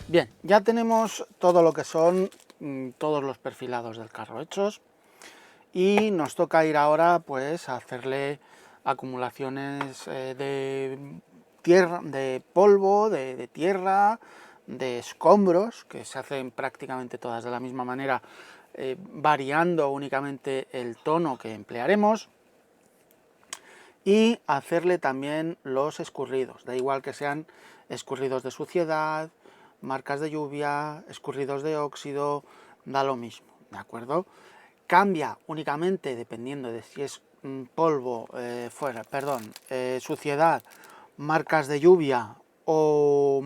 Bien, ya tenemos todo lo que son todos los perfilados del carro hechos y nos toca ir ahora pues a hacerle acumulaciones de tierra, de polvo, de tierra, de escombros, que se hacen prácticamente todas de la misma manera, variando únicamente el tono que emplearemos, y hacerle también los escurridos, da igual que sean escurridos de suciedad, marcas de lluvia, escurridos de óxido, da lo mismo, ¿de acuerdo? Cambia únicamente dependiendo de si es polvo, suciedad, marcas de lluvia o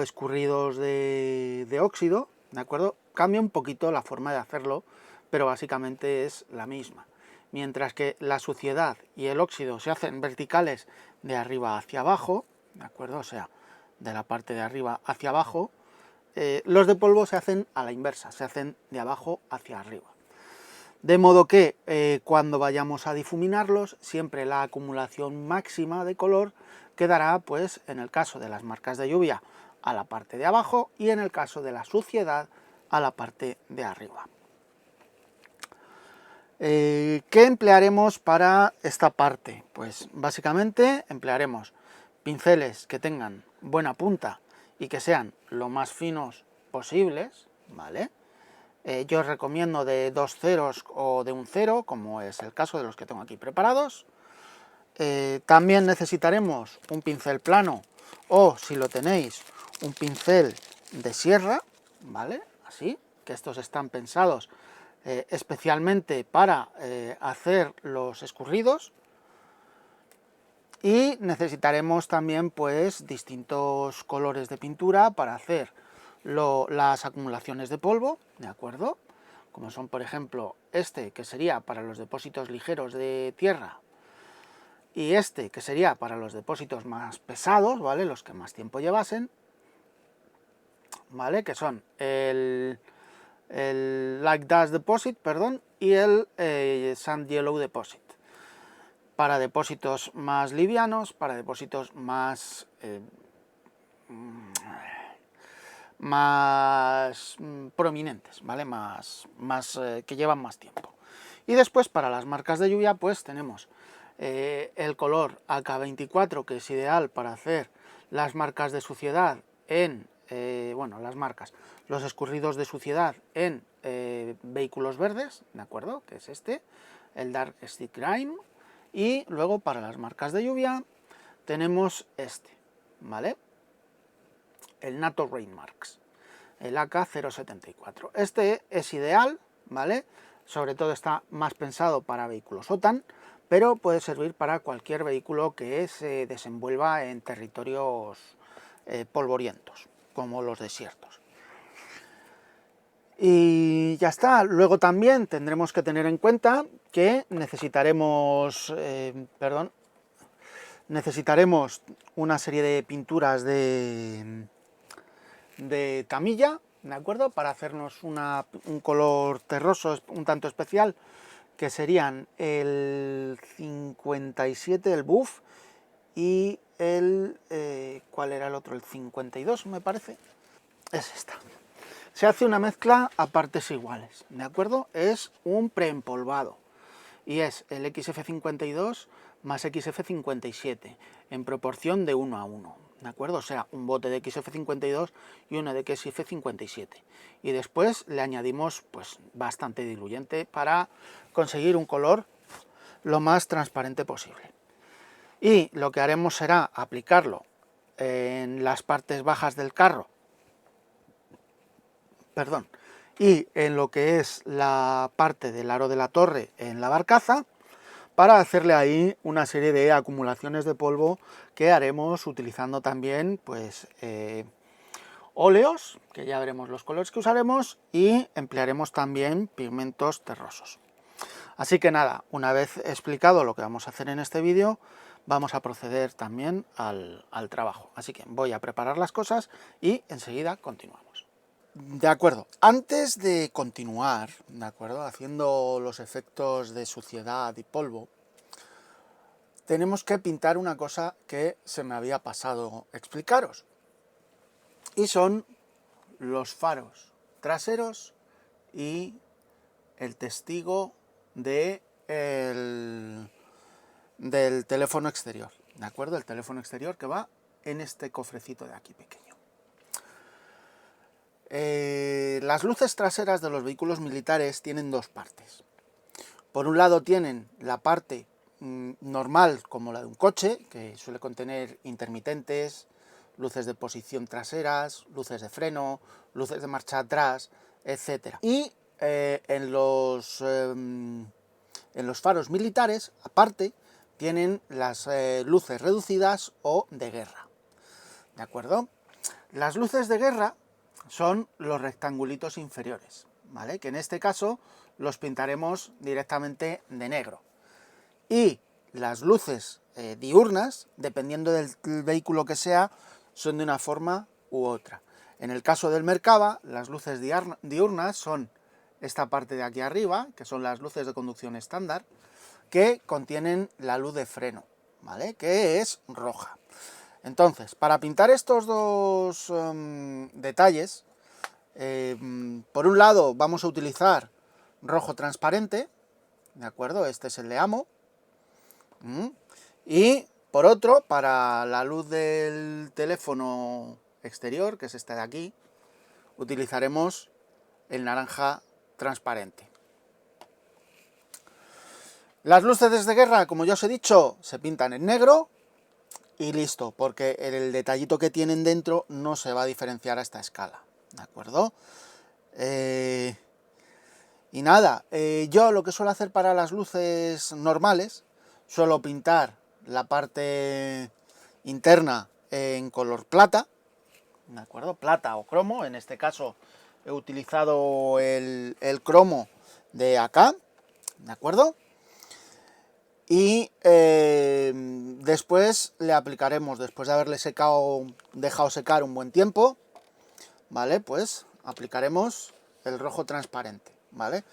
escurridos de óxido, ¿de acuerdo? Cambia un poquito la forma de hacerlo, pero básicamente es la misma. Mientras que la suciedad y el óxido se hacen verticales de arriba hacia abajo, ¿de acuerdo? O sea, de la parte de arriba hacia abajo, los de polvo se hacen a la inversa, se hacen de abajo hacia arriba. De modo que cuando vayamos a difuminarlos, siempre la acumulación máxima de color quedará, pues, en el caso de las marcas de lluvia, a la parte de abajo, y en el caso de la suciedad, a la parte de arriba. ¿Qué emplearemos para esta parte? Pues básicamente emplearemos pinceles que tengan buena punta y que sean lo más finos posibles, ¿vale? Yo os recomiendo de 2 ceros o de un 0, como es el caso de los que tengo aquí preparados. También necesitaremos un pincel plano o, si lo tenéis, un pincel de sierra, ¿vale? Así, que estos están pensados especialmente para hacer los escurridos. Y necesitaremos también pues distintos colores de pintura para hacer las acumulaciones de polvo, ¿de acuerdo? Como son, por ejemplo, este, que sería para los depósitos ligeros de tierra, y este, que sería para los depósitos más pesados, ¿vale? Los que más tiempo llevasen, ¿vale? Que son el Like Dust Deposit, perdón, y el Sand Yellow Deposit. Para depósitos más livianos, para depósitos más prominentes, ¿vale? Que llevan más tiempo. Y después, para las marcas de lluvia, pues tenemos el color AK24, que es ideal para hacer las marcas de suciedad en, los escurridos de suciedad en vehículos verdes, ¿de acuerdo? Que es este, el Dark Stick Grime. Y luego para las marcas de lluvia tenemos este, ¿vale? El NATO Rainmarks, el AK074. Este es ideal, ¿vale? Sobre todo está más pensado para vehículos OTAN, pero puede servir para cualquier vehículo que se desenvuelva en territorios polvorientos, como los desiertos. Y ya está. Luego también tendremos que tener en cuenta que necesitaremos una serie de pinturas de camilla, ¿de acuerdo? Para hacernos un color terroso un tanto especial, que serían el 57, el buff, y el... ¿cuál era el otro? El 52, me parece. Es esta. Se hace una mezcla a partes iguales, ¿de acuerdo? Es un preempolvado y es el XF52 más XF57 en proporción de 1 a 1, ¿de acuerdo? O sea, un bote de XF52 y uno de XF57. Y después le añadimos pues bastante diluyente para conseguir un color lo más transparente posible. Y lo que haremos será aplicarlo en las partes bajas del carro, y en lo que es la parte del aro de la torre en la barcaza, para hacerle ahí una serie de acumulaciones de polvo que haremos utilizando también pues óleos, que ya veremos los colores que usaremos, y emplearemos también pigmentos terrosos. Así que nada, una vez explicado lo que vamos a hacer en este vídeo, vamos a proceder también al trabajo. Así que voy a preparar las cosas y enseguida continuamos. De acuerdo, antes de continuar, ¿de acuerdo?, haciendo los efectos de suciedad y polvo, tenemos que pintar una cosa que se me había pasado explicaros. y son los faros traseros y el testigo del teléfono exterior, ¿de acuerdo? El teléfono exterior que va en este cofrecito de aquí pequeño. Las luces traseras de los vehículos militares tienen dos partes. Por un lado tienen la parte normal, como la de un coche, que suele contener intermitentes, luces de posición traseras, luces de freno, luces de marcha atrás, etc. Y en los faros militares, aparte, tienen las luces reducidas o de guerra, ¿de acuerdo? Las luces de guerra son los rectangulitos inferiores, ¿vale? Que en este caso los pintaremos directamente de negro. Y las luces diurnas, dependiendo del vehículo que sea, son de una forma u otra. En el caso del Merkava, las luces diurnas son esta parte de aquí arriba, que son las luces de conducción estándar, que contienen la luz de freno, ¿vale? Que es roja. Entonces, para pintar estos dos detalles, por un lado vamos a utilizar rojo transparente, ¿de acuerdo? Este es el de Amo. Y por otro, para la luz del teléfono exterior, que es este de aquí, utilizaremos el naranja transparente. Las luces de guerra, como ya os he dicho, se pintan en negro y listo, porque el detallito que tienen dentro no se va a diferenciar a esta escala, ¿de acuerdo? Y nada, yo lo que suelo hacer para las luces normales, suelo pintar la parte interna en color plata, ¿de acuerdo? Plata o cromo, en este caso he utilizado el cromo de acá, ¿de acuerdo? Y después le aplicaremos, después de haberle dejado secar un buen tiempo, ¿vale? Pues aplicaremos el rojo transparente, ¿vale?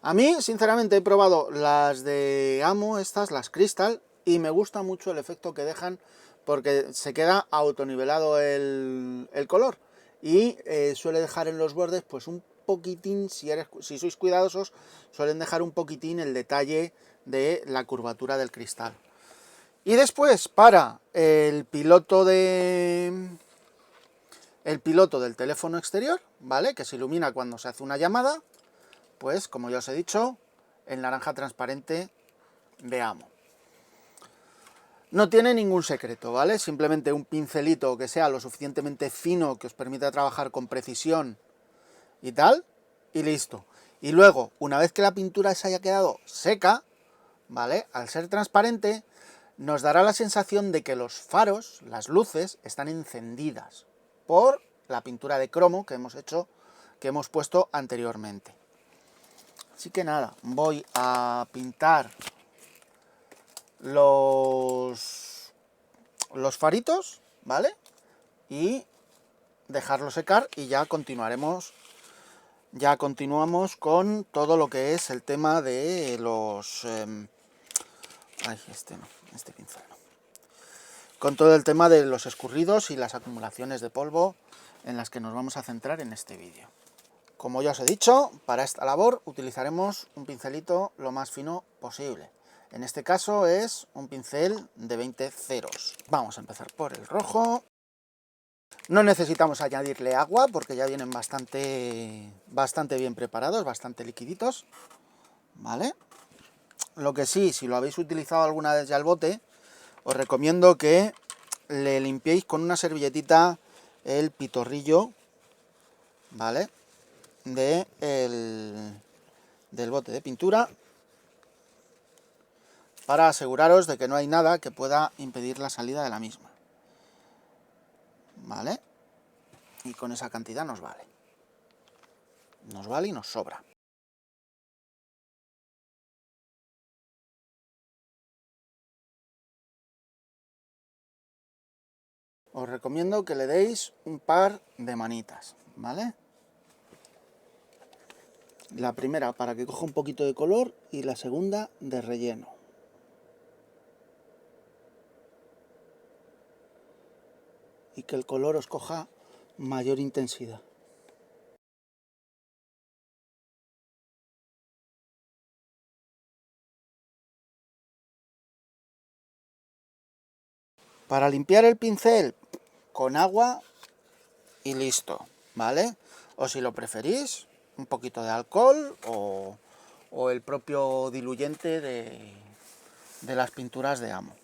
A mí, sinceramente, he probado las de Amo, las Crystal, y me gusta mucho el efecto que dejan, porque se queda autonivelado el color, y suele dejar en los bordes, pues un poquitín, si sois cuidadosos, suelen dejar un poquitín el detalle de la curvatura del cristal. Y después, para el piloto del teléfono exterior, ¿vale? Que se ilumina cuando se hace una llamada, pues, como ya os he dicho, el naranja transparente de Amo. No tiene ningún secreto, ¿vale? Simplemente un pincelito que sea lo suficientemente fino que os permita trabajar con precisión y tal, y listo. Y luego, una vez que la pintura se haya quedado seca, ¿vale? Al ser transparente, nos dará la sensación de que los faros, las luces, están encendidas por la pintura de cromo que hemos puesto anteriormente. Así que nada, voy a pintar los faritos, ¿vale? Y dejarlo secar y ya continuamos con todo lo que es el tema de los... este pincel no. Con todo el tema de los escurridos y las acumulaciones de polvo en las que nos vamos a centrar en este vídeo. Como ya os he dicho, para esta labor utilizaremos un pincelito lo más fino posible. En este caso es un pincel de 20 ceros. Vamos a empezar por el rojo. No necesitamos añadirle agua porque ya vienen bastante bien preparados, bastante liquiditos, ¿vale? Lo que sí, si lo habéis utilizado alguna vez ya el bote, os recomiendo que le limpiéis con una servilletita el pitorrillo, ¿vale? Del bote de pintura, para aseguraros de que no hay nada que pueda impedir la salida de la misma, ¿vale? Y con esa cantidad nos vale y nos sobra. Os recomiendo que le deis un par de manitas, ¿vale? La primera para que coja un poquito de color y la segunda de relleno. Y que el color os coja mayor intensidad. Para limpiar el pincel con agua y listo, ¿vale? O si lo preferís, un poquito de alcohol o el propio diluyente de las pinturas de Amo.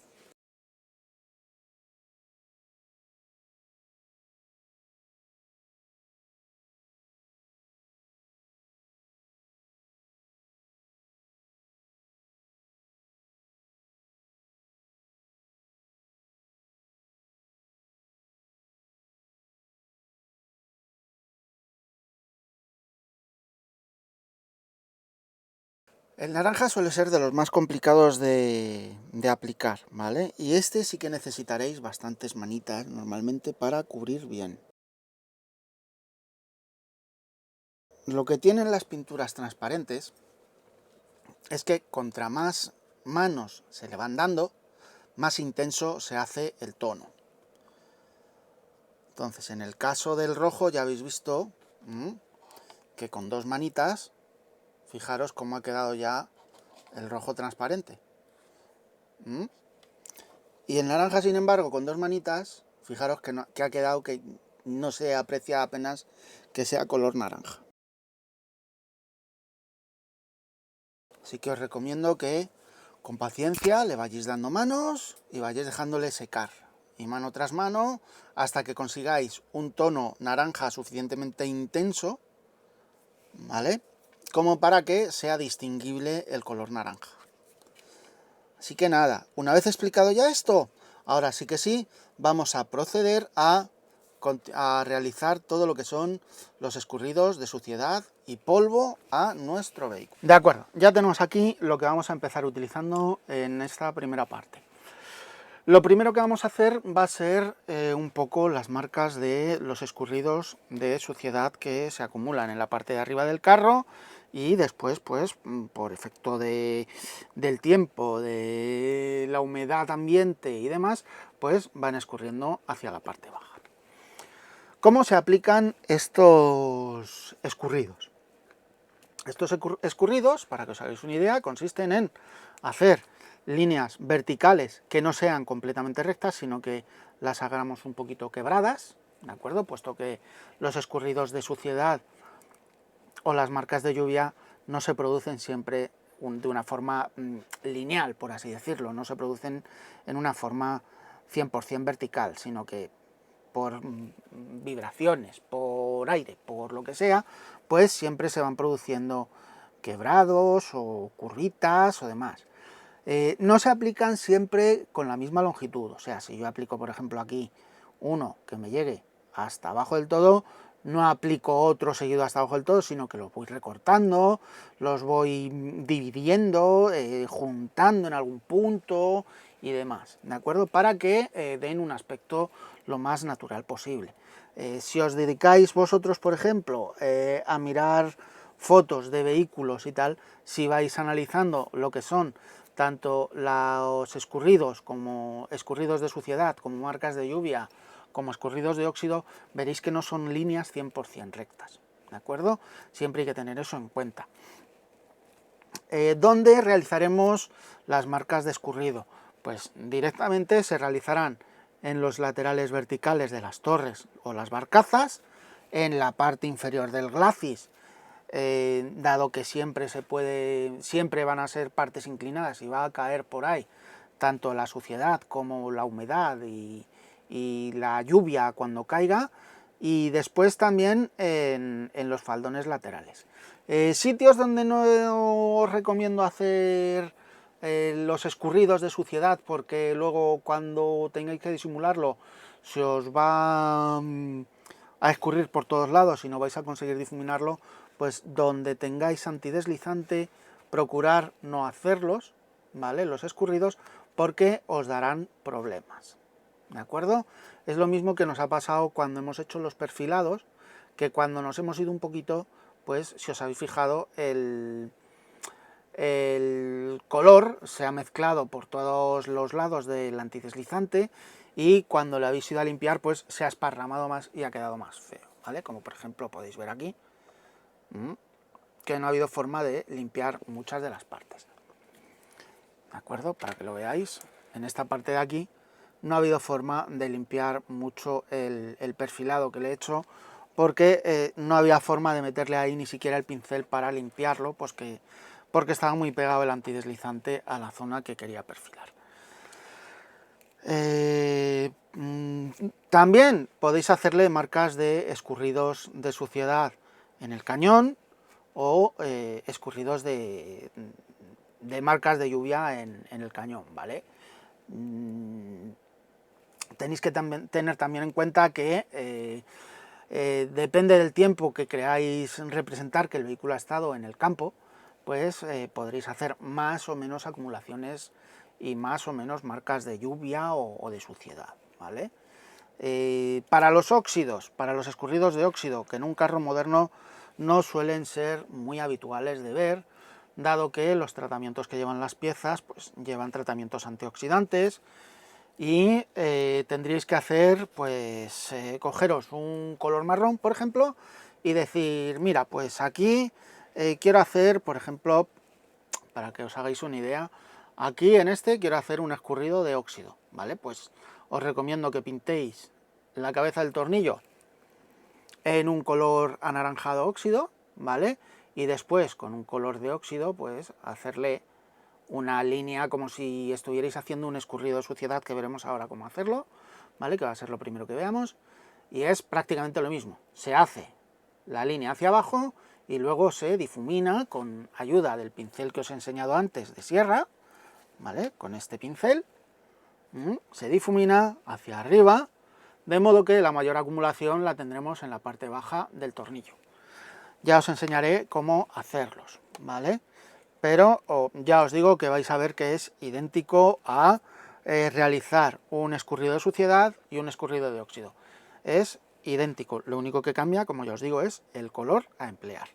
El naranja suele ser de los más complicados de aplicar, ¿vale? Y este sí que necesitaréis bastantes manitas normalmente para cubrir bien. Lo que tienen las pinturas transparentes es que contra más manos se le van dando, más intenso se hace el tono. Entonces, en el caso del rojo ya habéis visto que con 2 manitas, fijaros cómo ha quedado ya el rojo transparente. Y el naranja, sin embargo, con 2 manitas, fijaros que ha quedado que no se aprecia apenas que sea color naranja. Así que os recomiendo que con paciencia le vayáis dando manos y vayáis dejándole secar. Y mano tras mano hasta que consigáis un tono naranja suficientemente intenso, ¿vale? Como para que sea distinguible el color naranja. Así que nada, una vez explicado ya esto, ahora sí que sí, vamos a proceder a realizar todo lo que son los escurridos de suciedad y polvo a nuestro vehículo. De acuerdo, ya tenemos aquí lo que vamos a empezar utilizando en esta primera parte. Lo primero que vamos a hacer va a ser un poco las marcas de los escurridos de suciedad que se acumulan en la parte de arriba del carro y después, pues, por efecto del tiempo, de la humedad ambiente y demás, pues van escurriendo hacia la parte baja. ¿Cómo se aplican estos escurridos? Estos escurridos, para que os hagáis una idea, consisten en hacer líneas verticales que no sean completamente rectas, sino que las hagamos un poquito quebradas, ¿de acuerdo? Puesto que los escurridos de suciedad o las marcas de lluvia no se producen siempre de una forma lineal, por así decirlo, no se producen en una forma 100% vertical, sino que por vibraciones, por aire, por lo que sea, pues siempre se van produciendo quebrados o curritas o demás. No se aplican siempre con la misma longitud, o sea, si yo aplico, por ejemplo, aquí uno que me llegue hasta abajo del todo, no aplico otro seguido hasta abajo del todo, sino que los voy recortando, los voy dividiendo, juntando en algún punto y demás, ¿de acuerdo? Para que den un aspecto lo más natural posible. Si os dedicáis vosotros, por ejemplo, a mirar fotos de vehículos y tal, si vais analizando lo que son tanto los escurridos como escurridos de suciedad, como marcas de lluvia, como escurridos de óxido, veréis que no son líneas 100% rectas, ¿de acuerdo? Siempre hay que tener eso en cuenta. ¿Dónde realizaremos las marcas de escurrido? Pues directamente se realizarán en los laterales verticales de las torres o las barcazas, en la parte inferior del glacis, dado que siempre van a ser partes inclinadas y va a caer por ahí tanto la suciedad como la humedad y la lluvia cuando caiga, y después también en los faldones laterales. Sitios donde no os recomiendo hacer los escurridos de suciedad, porque luego cuando tengáis que disimularlo se os va a escurrir por todos lados y no vais a conseguir difuminarlo, pues donde tengáis antideslizante, procurar no hacerlos, ¿vale? Los escurridos, porque os darán problemas, ¿de acuerdo? Es lo mismo que nos ha pasado cuando hemos hecho los perfilados, que cuando nos hemos ido un poquito, pues si os habéis fijado, el color se ha mezclado por todos los lados del antideslizante y cuando lo habéis ido a limpiar pues se ha esparramado más y ha quedado más feo, ¿vale? Como por ejemplo podéis ver aquí, que no ha habido forma de limpiar muchas de las partes, ¿de acuerdo? Para que lo veáis, en esta parte de aquí no ha habido forma de limpiar mucho el perfilado que le he hecho, porque no había forma de meterle ahí ni siquiera el pincel para limpiarlo, pues porque estaba muy pegado el antideslizante a la zona que quería perfilar. También podéis hacerle marcas de escurridos de suciedad en el cañón o escurridos de marcas de lluvia en el cañón, ¿vale? Tenéis que tener también en cuenta que depende del tiempo que creáis representar que el vehículo ha estado en el campo, pues podréis hacer más o menos acumulaciones y más o menos marcas de lluvia o de suciedad, ¿vale? Para los óxidos, para los escurridos de óxido, que en un carro moderno no suelen ser muy habituales de ver, dado que los tratamientos que llevan las piezas pues llevan tratamientos antioxidantes, y tendríais que hacer, pues, cogeros un color marrón, por ejemplo, y decir, mira, pues aquí quiero hacer, por ejemplo, para que os hagáis una idea, aquí en este quiero hacer un escurrido de óxido, ¿vale? Pues os recomiendo que pintéis la cabeza del tornillo en un color anaranjado óxido, ¿vale? Y después, con un color de óxido, pues hacerle una línea como si estuvierais haciendo un escurrido de suciedad, que veremos ahora cómo hacerlo, ¿vale? Que va a ser lo primero que veamos, y es prácticamente lo mismo. Se hace la línea hacia abajo y luego se difumina con ayuda del pincel que os he enseñado antes de sierra, ¿vale? Con este pincel se difumina hacia arriba, de modo que la mayor acumulación la tendremos en la parte baja del tornillo. Ya os enseñaré cómo hacerlos, ¿vale? Pero ya os digo que vais a ver que es idéntico a realizar un escurrido de suciedad y un escurrido de óxido. Es idéntico, lo único que cambia, como ya os digo, es el color a emplear.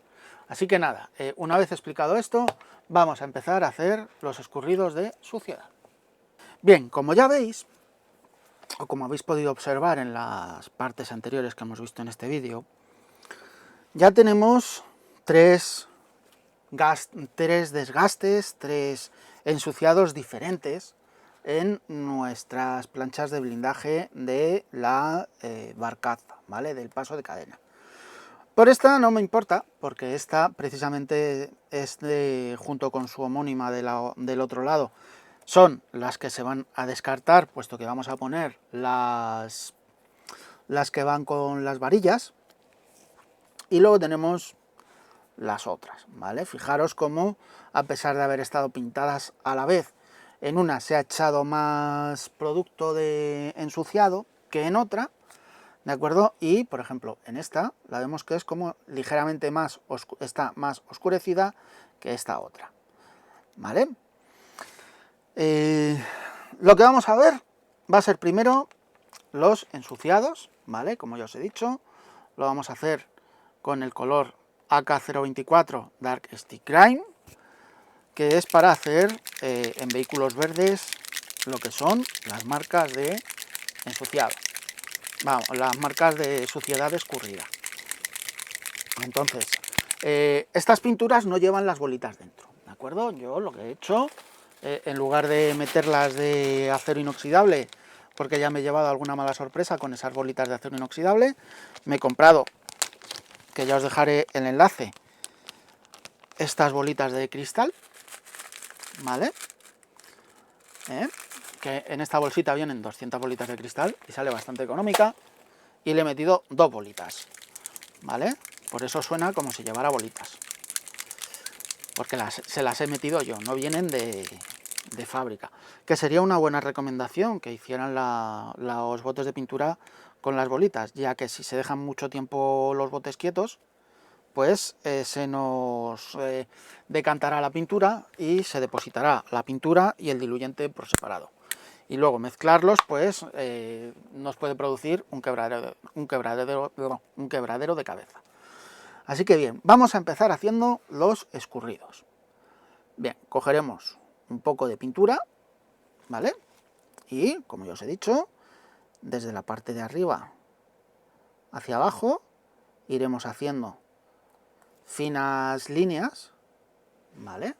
Así que nada, una vez explicado esto, vamos a empezar a hacer los escurridos de suciedad. Bien, como ya veis, o como habéis podido observar en las partes anteriores que hemos visto en este vídeo, ya tenemos tres desgastes, tres ensuciados diferentes en nuestras planchas de blindaje de la barcaza, ¿vale? Del paso de cadena. Por esta no me importa, porque esta precisamente es junto con su homónima del otro lado, son las que se van a descartar, puesto que vamos a poner las que van con las varillas, y luego tenemos las otras, ¿vale? Fijaros cómo, a pesar de haber estado pintadas a la vez, en una se ha echado más producto de ensuciado que en otra, ¿de acuerdo? Y, por ejemplo, en esta la vemos que es como ligeramente más, está más oscurecida que esta otra, ¿vale? Lo que vamos a ver va a ser primero los ensuciados, ¿vale? Como ya os he dicho, lo vamos a hacer con el color AK024 Dark Stick Grime, que es para hacer en vehículos verdes lo que son las marcas de ensuciado, vamos, las marcas de suciedad escurrida. Entonces, estas pinturas no llevan las bolitas dentro, ¿de acuerdo? Yo lo que he hecho, en lugar de meterlas de acero inoxidable, porque ya me he llevado alguna mala sorpresa con esas bolitas de acero inoxidable, me he comprado, que ya os dejaré el enlace, estas bolitas de cristal, ¿vale? Que en esta bolsita vienen 200 bolitas de cristal y sale bastante económica, y le he metido 2 bolitas, ¿vale? Por eso suena como si llevara bolitas, porque se las he metido yo, no vienen de fábrica. Que sería una buena recomendación que hicieran los botes de pintura con las bolitas, ya que si se dejan mucho tiempo los botes quietos, pues se nos decantará la pintura y se depositará la pintura y el diluyente por separado. Y luego mezclarlos, pues nos puede producir un quebradero de cabeza. Así que bien, vamos a empezar haciendo los escurridos. Bien, cogeremos un poco de pintura, ¿vale? Y, como ya os he dicho, desde la parte de arriba hacia abajo, iremos haciendo finas líneas, ¿vale?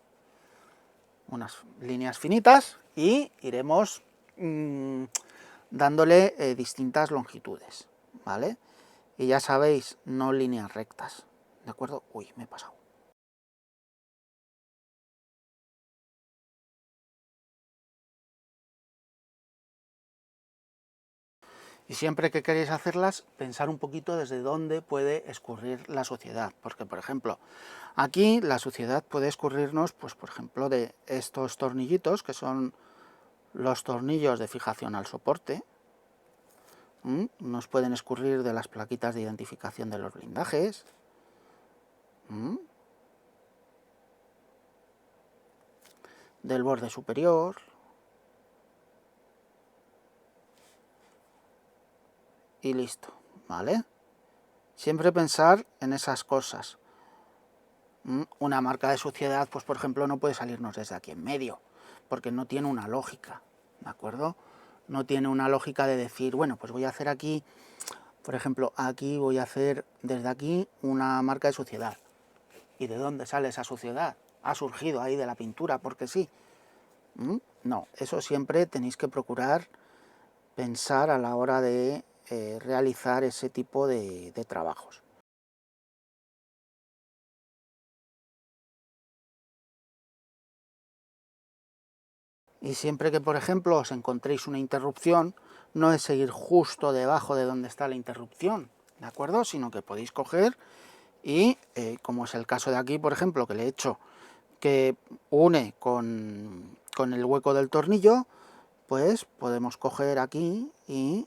Unas líneas finitas y iremos dándole distintas longitudes, ¿vale? Y ya sabéis, no líneas rectas, ¿de acuerdo? Uy, me he pasado. Y siempre que queréis hacerlas, pensar un poquito desde dónde puede escurrir la suciedad. Porque, por ejemplo, aquí la suciedad puede escurrirnos, pues por ejemplo, de estos tornillitos, que son los tornillos de fijación al soporte. Nos pueden escurrir de las plaquitas de identificación de los blindajes. Del borde superior. Y listo, ¿vale? Siempre pensar en esas cosas. Una marca de suciedad, pues por ejemplo, no puede salirnos desde aquí en medio, porque no tiene una lógica, ¿de acuerdo? No tiene una lógica de decir, bueno, pues voy a hacer aquí, por ejemplo, aquí voy a hacer desde aquí una marca de suciedad. ¿Y de dónde sale esa suciedad? ¿Ha surgido ahí de la pintura porque sí? No, eso siempre tenéis que procurar pensar a la hora de realizar ese tipo de trabajos. Y siempre que, por ejemplo, os encontréis una interrupción, no es seguir justo debajo de donde está la interrupción, ¿de acuerdo? Sino que podéis coger y, como es el caso de aquí, por ejemplo, que le he hecho que une con el hueco del tornillo, pues podemos coger aquí y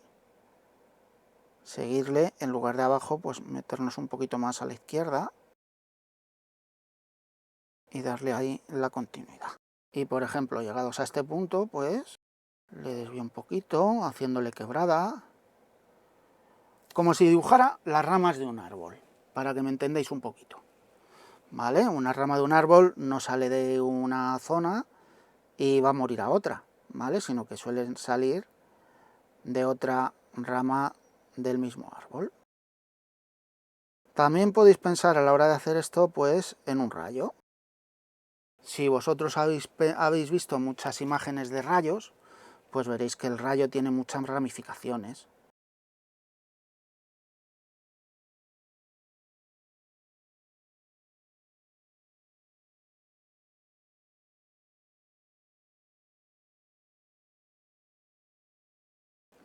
seguirle, en lugar de abajo, pues meternos un poquito más a la izquierda y darle ahí la continuidad. Y por ejemplo, llegados a este punto, pues le desvío un poquito, haciéndole quebrada, como si dibujara las ramas de un árbol, para que me entendáis un poquito. ¿Vale? Una rama de un árbol no sale de una zona y va a morir a otra, ¿vale? Sino que suelen salir de otra rama del mismo árbol. También podéis pensar a la hora de hacer esto, pues, en un rayo. Si vosotros habéis visto muchas imágenes de rayos, pues veréis que el rayo tiene muchas ramificaciones.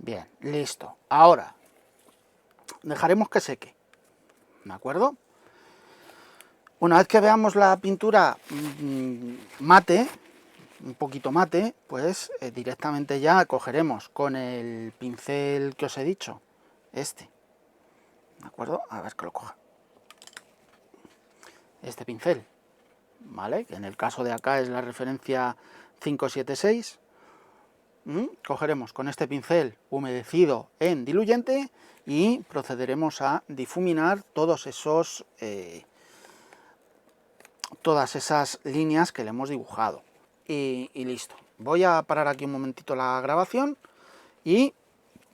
Bien, listo. Ahora, dejaremos que seque, ¿de acuerdo? Una vez que veamos la pintura mate, un poquito mate, pues directamente ya cogeremos con el pincel que os he dicho, este, ¿de acuerdo? A ver que lo coja. Este pincel, ¿vale? Que en el caso de acá es la referencia 576. Cogeremos con este pincel humedecido en diluyente y procederemos a difuminar todas esas líneas que le hemos dibujado. Y listo. Voy a parar aquí un momentito la grabación y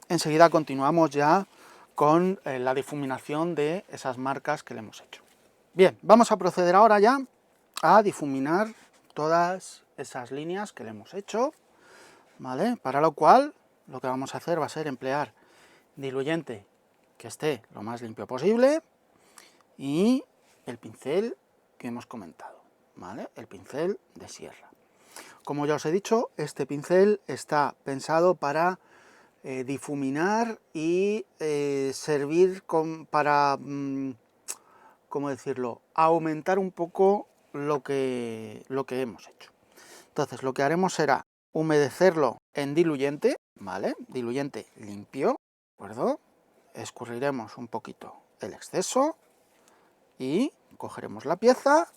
enseguida continuamos ya con la difuminación de esas marcas que le hemos hecho. Bien, vamos a proceder ahora ya a difuminar todas esas líneas que le hemos hecho, ¿vale? Para lo cual lo que vamos a hacer va a ser emplear diluyente que esté lo más limpio posible y el pincel que hemos comentado, ¿vale? El pincel de sierra. Como ya os he dicho, este pincel está pensado para difuminar y servir para, ¿cómo decirlo?, aumentar un poco lo que hemos hecho. Entonces lo que haremos será humedecerlo en diluyente, ¿vale? Diluyente limpio, ¿de acuerdo? Escurriremos un poquito el exceso y cogeremos la pieza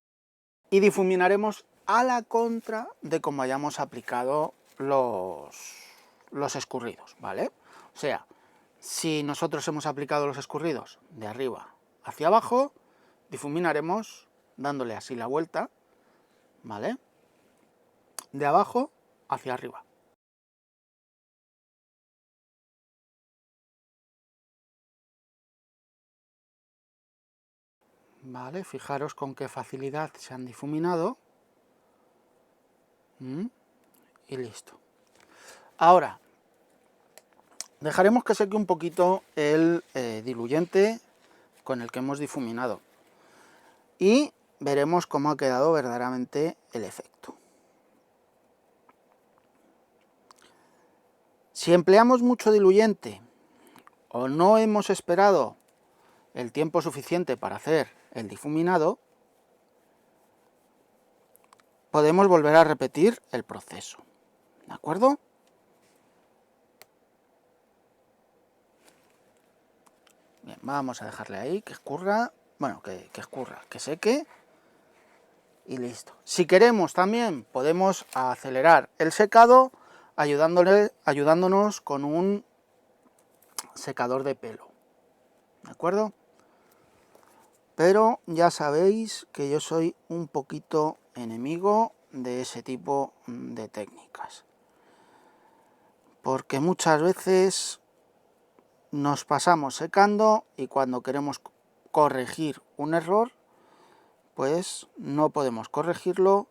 y difuminaremos a la contra de como hayamos aplicado los escurridos, ¿vale? O sea, si nosotros hemos aplicado los escurridos de arriba hacia abajo, difuminaremos dándole así la vuelta, ¿vale? De abajo hacia arriba. Vale, fijaros con qué facilidad se han difuminado. Y listo. Ahora, dejaremos que seque un poquito el diluyente con el que hemos difuminado. Y veremos cómo ha quedado verdaderamente el efecto. Si empleamos mucho diluyente o no hemos esperado el tiempo suficiente para hacer el difuminado, podemos volver a repetir el proceso, ¿de acuerdo? Bien, vamos a dejarle ahí que escurra, bueno, que escurra, que seque y listo. Si queremos también podemos acelerar el secado ayudándonos con un secador de pelo, ¿de acuerdo? Pero ya sabéis que yo soy un poquito enemigo de ese tipo de técnicas, porque muchas veces nos pasamos secando y cuando queremos corregir un error, pues no podemos corregirlo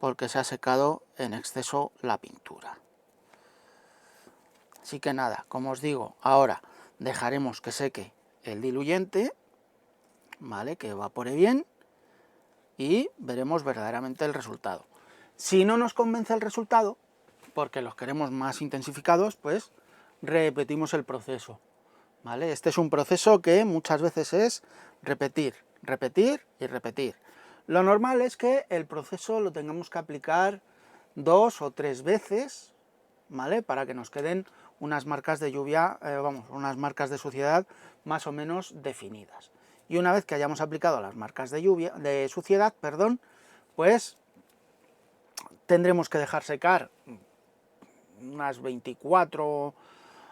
porque se ha secado en exceso la pintura. Así que nada, como os digo, ahora dejaremos que seque el diluyente, ¿vale? Que evapore bien y veremos verdaderamente el resultado. Si no nos convence el resultado, porque los queremos más intensificados, pues repetimos el proceso, ¿vale? Este es un proceso que muchas veces es repetir, repetir y repetir. Lo normal es que el proceso lo tengamos que aplicar 2 o 3 veces, ¿vale? Para que nos queden unas marcas de lluvia, unas marcas de suciedad más o menos definidas. Y una vez que hayamos aplicado las marcas de suciedad, pues tendremos que dejar secar unas 24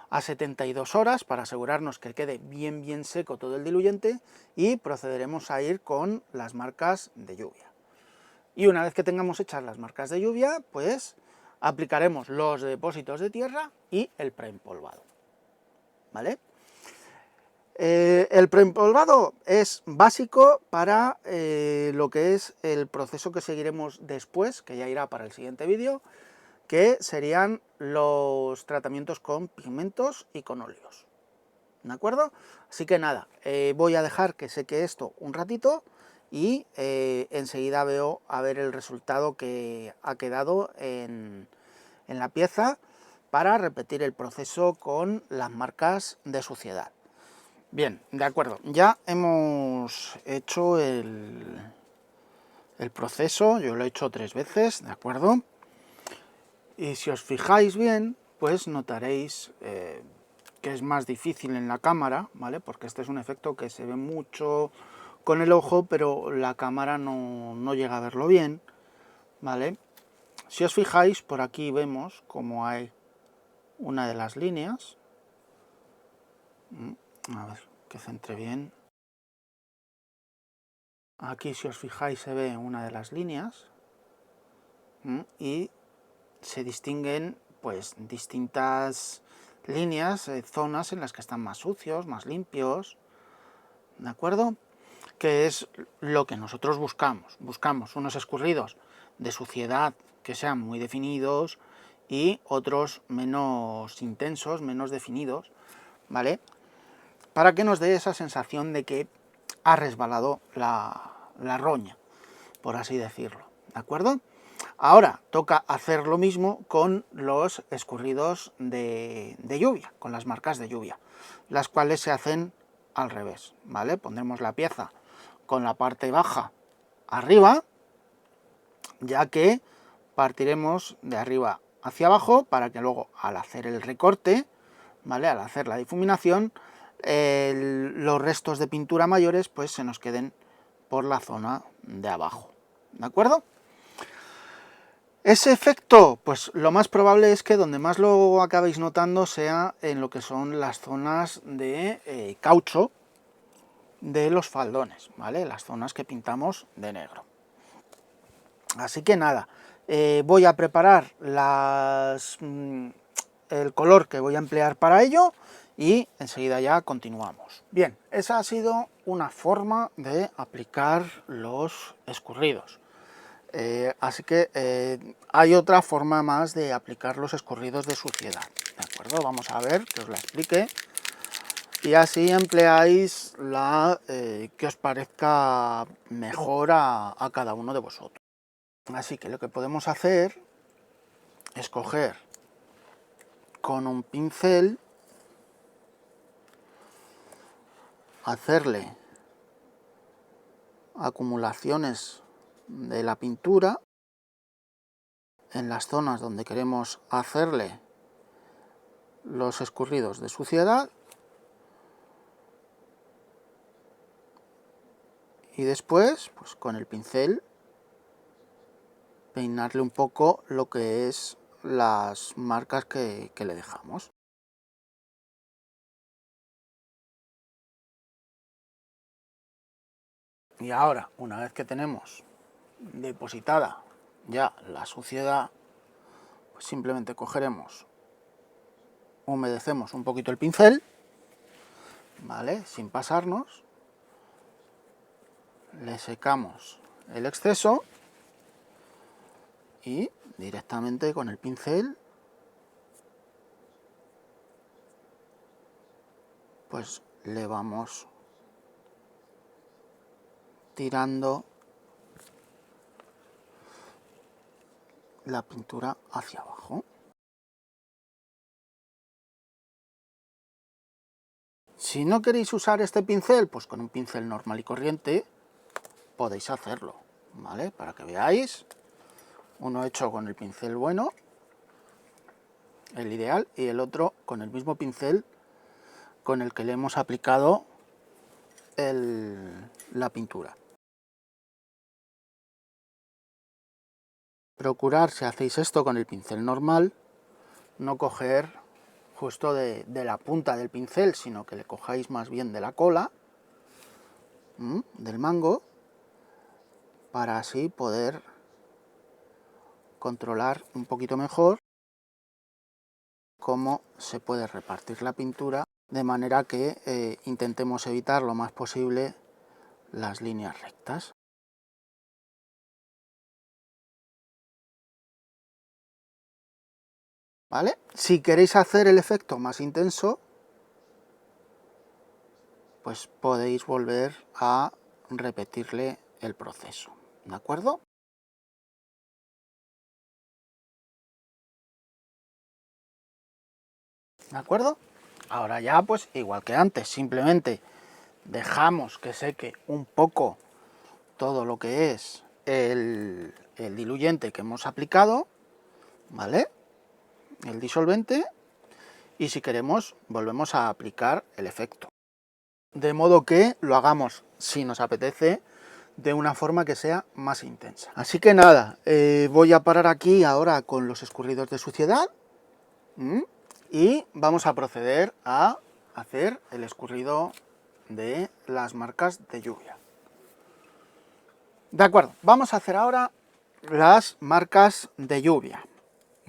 a 72 horas para asegurarnos que quede bien seco todo el diluyente y procederemos a ir con las marcas de lluvia. Y una vez que tengamos hechas las marcas de lluvia, pues aplicaremos los depósitos de tierra y el preempolvado, ¿vale? El preempolvado es básico para lo que es el proceso que seguiremos después, que ya irá para el siguiente vídeo, que serían los tratamientos con pigmentos y con óleos, ¿de acuerdo? Así que nada, voy a dejar que seque esto un ratito y enseguida veo a ver el resultado que ha quedado en la pieza para repetir el proceso con las marcas de suciedad. Bien, de acuerdo, ya hemos hecho el proceso, yo lo he hecho 3 veces, ¿de acuerdo? Y si os fijáis bien, pues notaréis que es más difícil en la cámara, ¿vale? Porque este es un efecto que se ve mucho con el ojo, pero la cámara no llega a verlo bien, ¿vale? Si os fijáis, por aquí vemos como hay una de las líneas. A ver, que centre bien. Aquí, si os fijáis, se ve una de las líneas. Y se distinguen pues distintas líneas, zonas en las que están más sucios, más limpios, ¿de acuerdo? Que es lo que nosotros buscamos. Buscamos unos escurridos de suciedad que sean muy definidos y otros menos intensos, menos definidos, ¿vale? Para que nos dé esa sensación de que ha resbalado la roña, por así decirlo, ¿de acuerdo? Ahora toca hacer lo mismo con los escurridos de lluvia, con las marcas de lluvia, las cuales se hacen al revés, ¿vale? Pondremos la pieza con la parte baja arriba, ya que partiremos de arriba hacia abajo para que luego al hacer el recorte, ¿vale? Al hacer la difuminación, los restos de pintura mayores pues se nos queden por la zona de abajo, ¿de acuerdo? Ese efecto, pues lo más probable es que donde más lo acabéis notando sea en lo que son las zonas de caucho de los faldones, ¿vale? Las zonas que pintamos de negro. Así que nada, voy a preparar el color que voy a emplear para ello y enseguida ya continuamos. Bien, esa ha sido una forma de aplicar los escurridos. Así que hay otra forma más de aplicar los escurridos de suciedad, ¿de acuerdo? Vamos a ver que os la explique y así empleáis la que os parezca mejor a cada uno de vosotros. Así que lo que podemos hacer es coger con un pincel, hacerle acumulaciones de la pintura en las zonas donde queremos hacerle los escurridos de suciedad y después, pues con el pincel, peinarle un poco lo que es las marcas que le dejamos. Y ahora, una vez que tenemos depositada ya la suciedad, pues simplemente cogeremos, humedecemos un poquito el pincel, ¿vale? Sin pasarnos, le secamos el exceso y directamente con el pincel pues le vamos tirando la pintura hacia abajo. Si no queréis usar este pincel, pues con un pincel normal y corriente podéis hacerlo, ¿vale? Para que veáis, uno hecho con el pincel bueno, el ideal, y el otro con el mismo pincel con el que le hemos aplicado la pintura. Procurar, si hacéis esto con el pincel normal, no coger justo de la punta del pincel, sino que le cojáis más bien de la cola, del mango, para así poder controlar un poquito mejor cómo se puede repartir la pintura, de manera que intentemos evitar lo más posible las líneas rectas. ¿Vale? Si queréis hacer el efecto más intenso, pues podéis volver a repetirle el proceso, ¿de acuerdo? ¿De acuerdo? Ahora ya, pues igual que antes, simplemente dejamos que seque un poco todo lo que es el diluyente que hemos aplicado, ¿vale? El disolvente, y si queremos volvemos a aplicar el efecto. De modo que lo hagamos, si nos apetece, de una forma que sea más intensa. Así que nada, voy a parar aquí ahora con los escurridos de suciedad y vamos a proceder a hacer el escurrido de las marcas de lluvia. De acuerdo, vamos a hacer ahora las marcas de lluvia.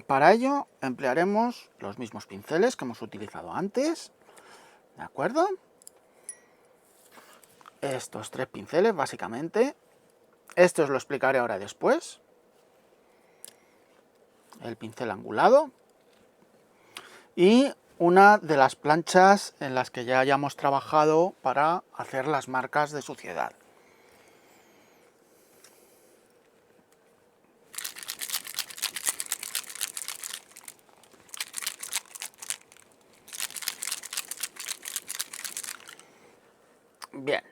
Para ello emplearemos los mismos pinceles que hemos utilizado antes, ¿de acuerdo? Estos tres pinceles básicamente. Esto os lo explicaré ahora después. El pincel angulado. Y una de las planchas en las que ya hayamos trabajado para hacer las marcas de suciedad. Bien.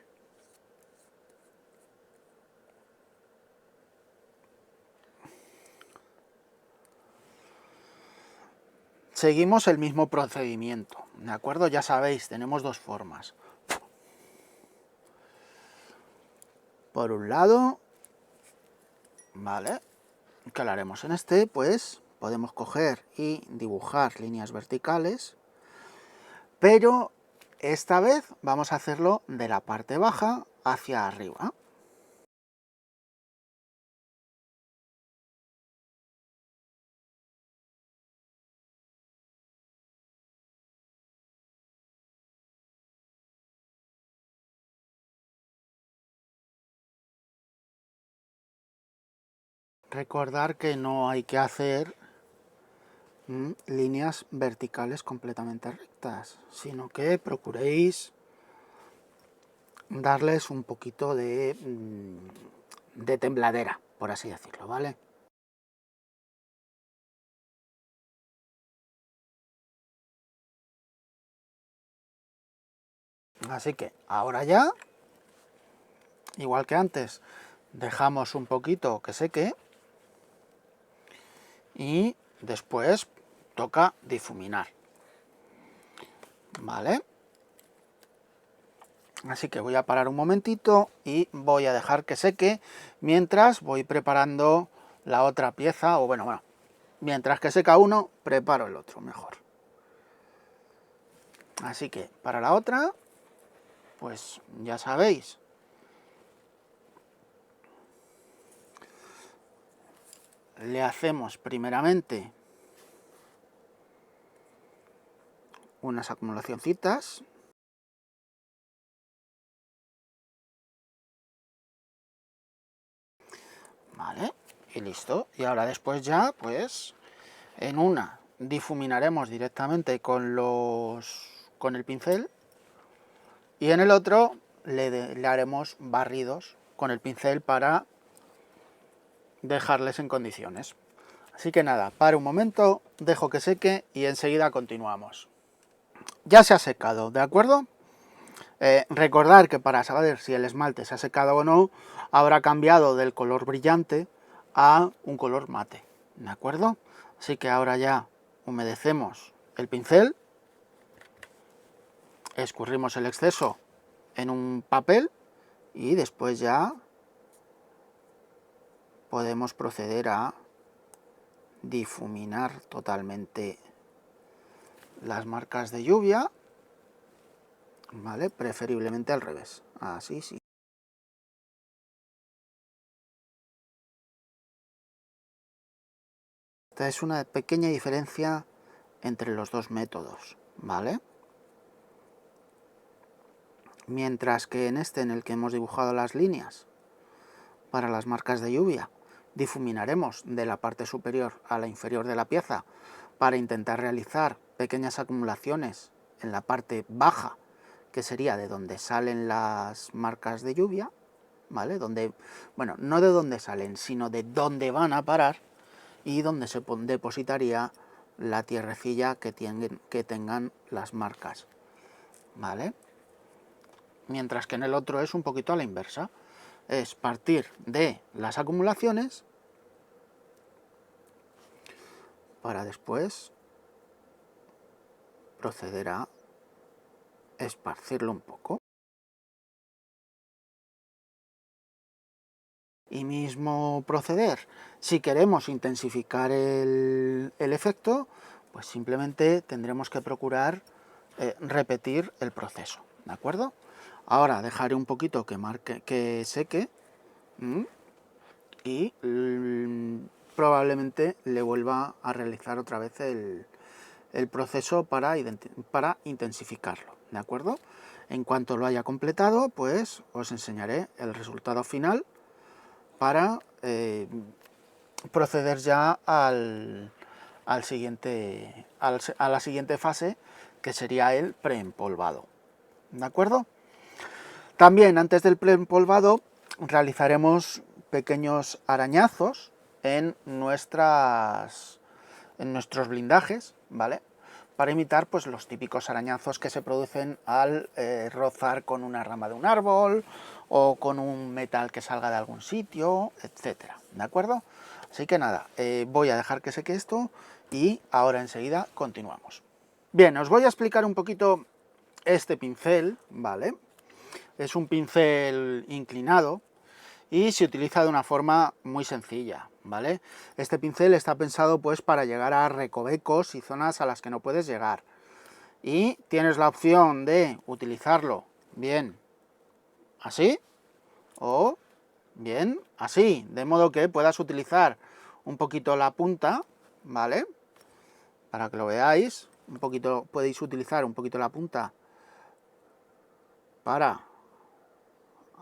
Seguimos el mismo procedimiento, ¿de acuerdo? Ya sabéis, tenemos dos formas. Por un lado, ¿vale? ¿Qué lo haremos en este? Pues podemos coger y dibujar líneas verticales, pero esta vez vamos a hacerlo de la parte baja hacia arriba. recordar que no hay que hacer líneas verticales completamente rectas, sino que procuréis darles un poquito de tembladera, por así decirlo, ¿vale? Así que ahora ya, igual que antes, dejamos un poquito que seque y después toca difuminar, ¿vale? Así que voy a parar un momentito y voy a dejar que seque mientras voy preparando la otra pieza, o bueno, mientras que seca uno, preparo el otro mejor. Así que para la otra, pues ya sabéis, le hacemos primeramente unas acumulacioncitas. Vale, y listo. Y ahora después ya, pues, en una difuminaremos directamente con el pincel y en el otro le haremos barridos con el pincel para dejarles en condiciones. Así que nada, paro un momento, dejo que seque y enseguida continuamos. Ya se ha secado, ¿de acuerdo? Recordar que para saber si el esmalte se ha secado o no, habrá cambiado del color brillante a un color mate, ¿de acuerdo? Así que ahora ya humedecemos el pincel, escurrimos el exceso en un papel y después ya podemos proceder a difuminar totalmente las marcas de lluvia, ¿vale? Preferiblemente al revés, así sí. Esta es una pequeña diferencia entre los dos métodos, ¿vale? Mientras que en este, en el que hemos dibujado las líneas para las marcas de lluvia, difuminaremos de la parte superior a la inferior de la pieza para intentar realizar pequeñas acumulaciones en la parte baja, que sería de donde salen las marcas de lluvia, ¿vale? Donde, bueno, no de donde salen, sino de dónde van a parar y donde se depositaría la tierrecilla que tengan las marcas, ¿vale? Mientras que en el otro es un poquito a la inversa. Es partir de las acumulaciones para después proceder a esparcirlo un poco. Y mismo proceder, si queremos intensificar el efecto, pues simplemente tendremos que procurar repetir el proceso, ¿de acuerdo? Ahora dejaré un poquito que seque y probablemente le vuelva a realizar otra vez el proceso para intensificarlo, ¿de acuerdo? En cuanto lo haya completado, pues os enseñaré el resultado final para proceder ya a la siguiente fase, que sería el preempolvado, ¿de acuerdo? También antes del preempolvado realizaremos pequeños arañazos en nuestros blindajes, ¿vale? Para imitar pues los típicos arañazos que se producen al rozar con una rama de un árbol o con un metal que salga de algún sitio, etcétera, ¿de acuerdo? Así que nada, voy a dejar que seque esto y ahora enseguida continuamos. Bien, os voy a explicar un poquito este pincel, ¿vale? Es un pincel inclinado y se utiliza de una forma muy sencilla, ¿vale? Este pincel está pensado pues para llegar a recovecos y zonas a las que no puedes llegar. Y tienes la opción de utilizarlo bien así o bien así, de modo que puedas utilizar un poquito la punta, ¿vale? Para que lo veáis, un poquito, podéis utilizar un poquito la punta para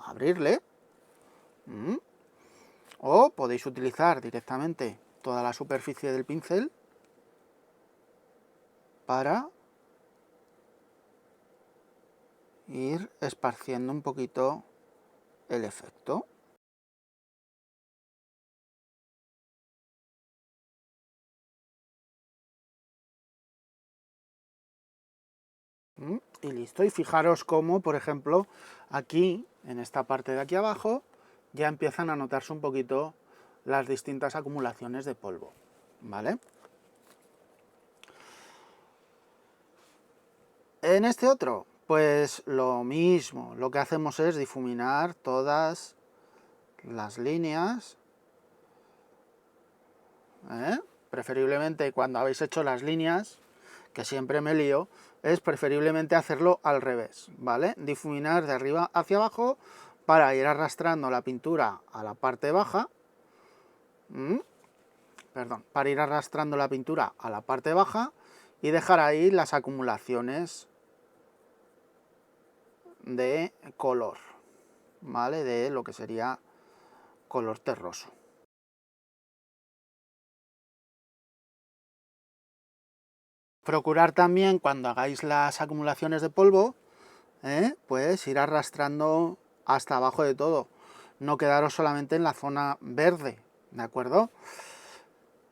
abrirle. O podéis utilizar directamente toda la superficie del pincel para ir esparciendo un poquito el efecto. Y listo. Y fijaros cómo, por ejemplo, aquí, en esta parte de aquí abajo, ya empiezan a notarse un poquito las distintas acumulaciones de polvo, ¿vale? En este otro, pues lo mismo. Lo que hacemos es difuminar todas las líneas, ¿eh? Preferiblemente cuando habéis hecho las líneas, que siempre me lío, es preferiblemente hacerlo al revés, ¿vale? Difuminar de arriba hacia abajo para ir arrastrando la pintura a la parte baja, para ir arrastrando la pintura a la parte baja y dejar ahí las acumulaciones de color, ¿vale? De lo que sería color terroso. Procurar también cuando hagáis las acumulaciones de polvo, pues ir arrastrando hasta abajo de todo. No quedaros solamente en la zona verde, ¿de acuerdo?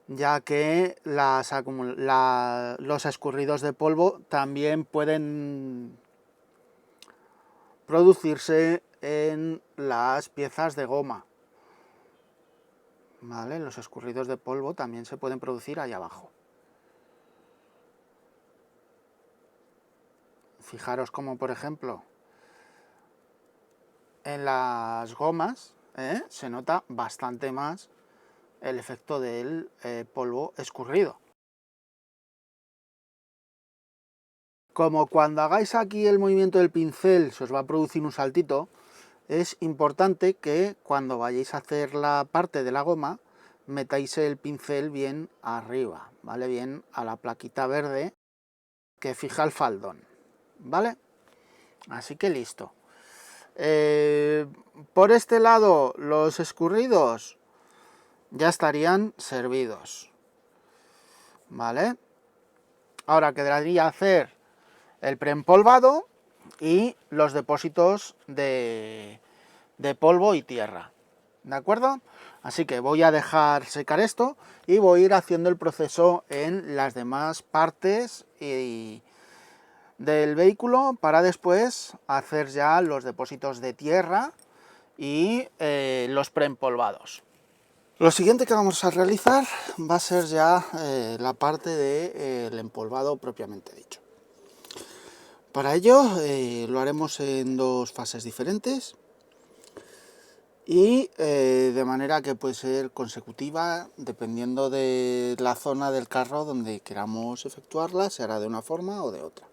Ya que los escurridos de polvo también pueden producirse en las piezas de goma, ¿vale? Los escurridos de polvo también se pueden producir ahí abajo. Fijaros como, por ejemplo, en las gomas se nota bastante más el efecto del polvo escurrido. Como cuando hagáis aquí el movimiento del pincel se os va a producir un saltito, es importante que cuando vayáis a hacer la parte de la goma metáis el pincel bien arriba, ¿vale? Bien a la plaquita verde que fija el faldón, ¿vale? Así que listo. Por este lado los escurridos ya estarían servidos, ¿vale? Ahora quedaría hacer el preempolvado y los depósitos de polvo y tierra, ¿de acuerdo? Así que voy a dejar secar esto y voy a ir haciendo el proceso en las demás partes del vehículo para después hacer ya los depósitos de tierra y los preempolvados. Lo siguiente que vamos a realizar va a ser ya la parte del empolvado propiamente dicho. Para ello lo haremos en dos fases diferentes y de manera que puede ser consecutiva, dependiendo de la zona del carro donde queramos efectuarla, se hará de una forma o de otra.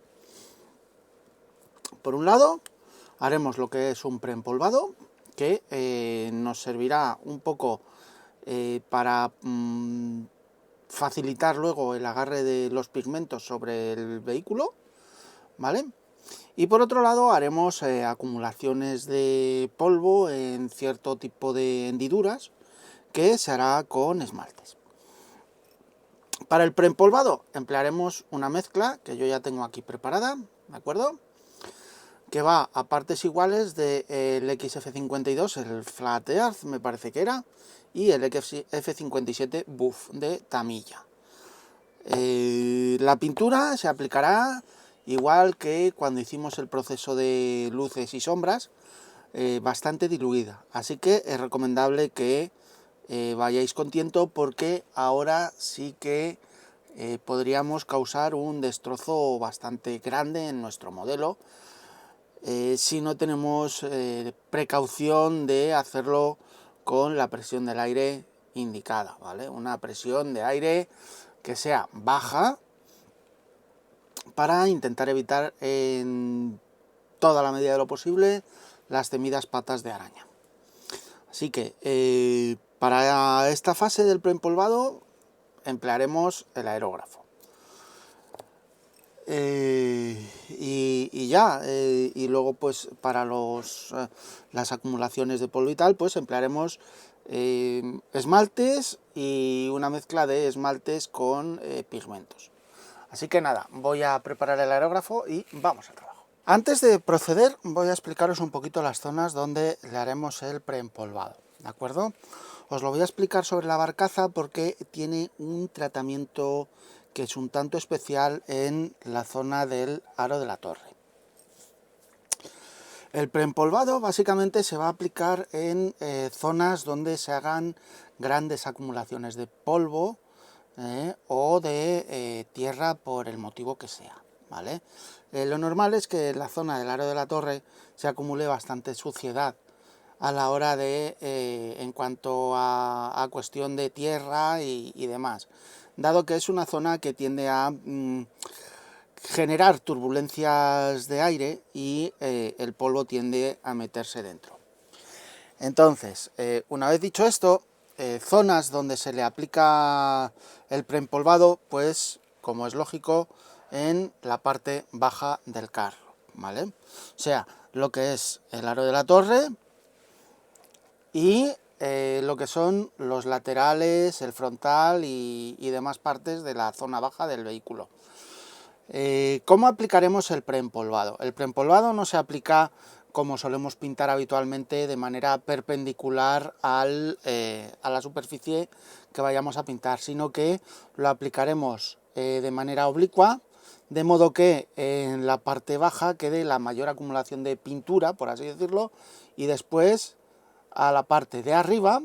Por un lado, haremos lo que es un preempolvado, que nos servirá un poco para facilitar luego el agarre de los pigmentos sobre el vehículo, ¿vale? Y por otro lado haremos acumulaciones de polvo en cierto tipo de hendiduras que se hará con esmaltes. Para el preempolvado emplearemos una mezcla que yo ya tengo aquí preparada, ¿de acuerdo? Que va a partes iguales del XF52, el Flat Earth me parece que era, y el F57 Buff de Tamiya. La pintura se aplicará igual que cuando hicimos el proceso de luces y sombras, bastante diluida, así que es recomendable que vayáis con tiento porque ahora sí que podríamos causar un destrozo bastante grande en nuestro modelo si no tenemos precaución de hacerlo con la presión del aire indicada, ¿vale? Una presión de aire que sea baja para intentar evitar en toda la medida de lo posible las temidas patas de araña. Así que para esta fase del preempolvado emplearemos el aerógrafo. Y luego pues para las acumulaciones de polvo y tal pues emplearemos esmaltes y una mezcla de esmaltes con pigmentos. Así que nada, voy a preparar el aerógrafo y vamos al trabajo. Antes de proceder, voy a explicaros un poquito las zonas donde le haremos el preempolvado, ¿de acuerdo? Os lo voy a explicar sobre la barcaza porque tiene un tratamiento que es un tanto especial en la zona del aro de la torre. El preempolvado básicamente se va a aplicar en zonas donde se hagan grandes acumulaciones de polvo o de tierra por el motivo que sea, ¿vale? Lo normal es que en la zona del aro de la torre se acumule bastante suciedad a la hora de, en cuanto a cuestión de tierra y demás, dado que es una zona que tiende a generar turbulencias de aire y el polvo tiende a meterse dentro. Entonces, una vez dicho esto, zonas donde se le aplica el preempolvado, pues, como es lógico, en la parte baja del carro, ¿vale? O sea, lo que es el aro de la torre y lo que son los laterales, el frontal y demás partes de la zona baja del vehículo. ¿Cómo aplicaremos el preempolvado? El preempolvado no se aplica como solemos pintar habitualmente de manera perpendicular a la superficie que vayamos a pintar, sino que lo aplicaremos de manera oblicua, de modo que en la parte baja quede la mayor acumulación de pintura, por así decirlo, y después a la parte de arriba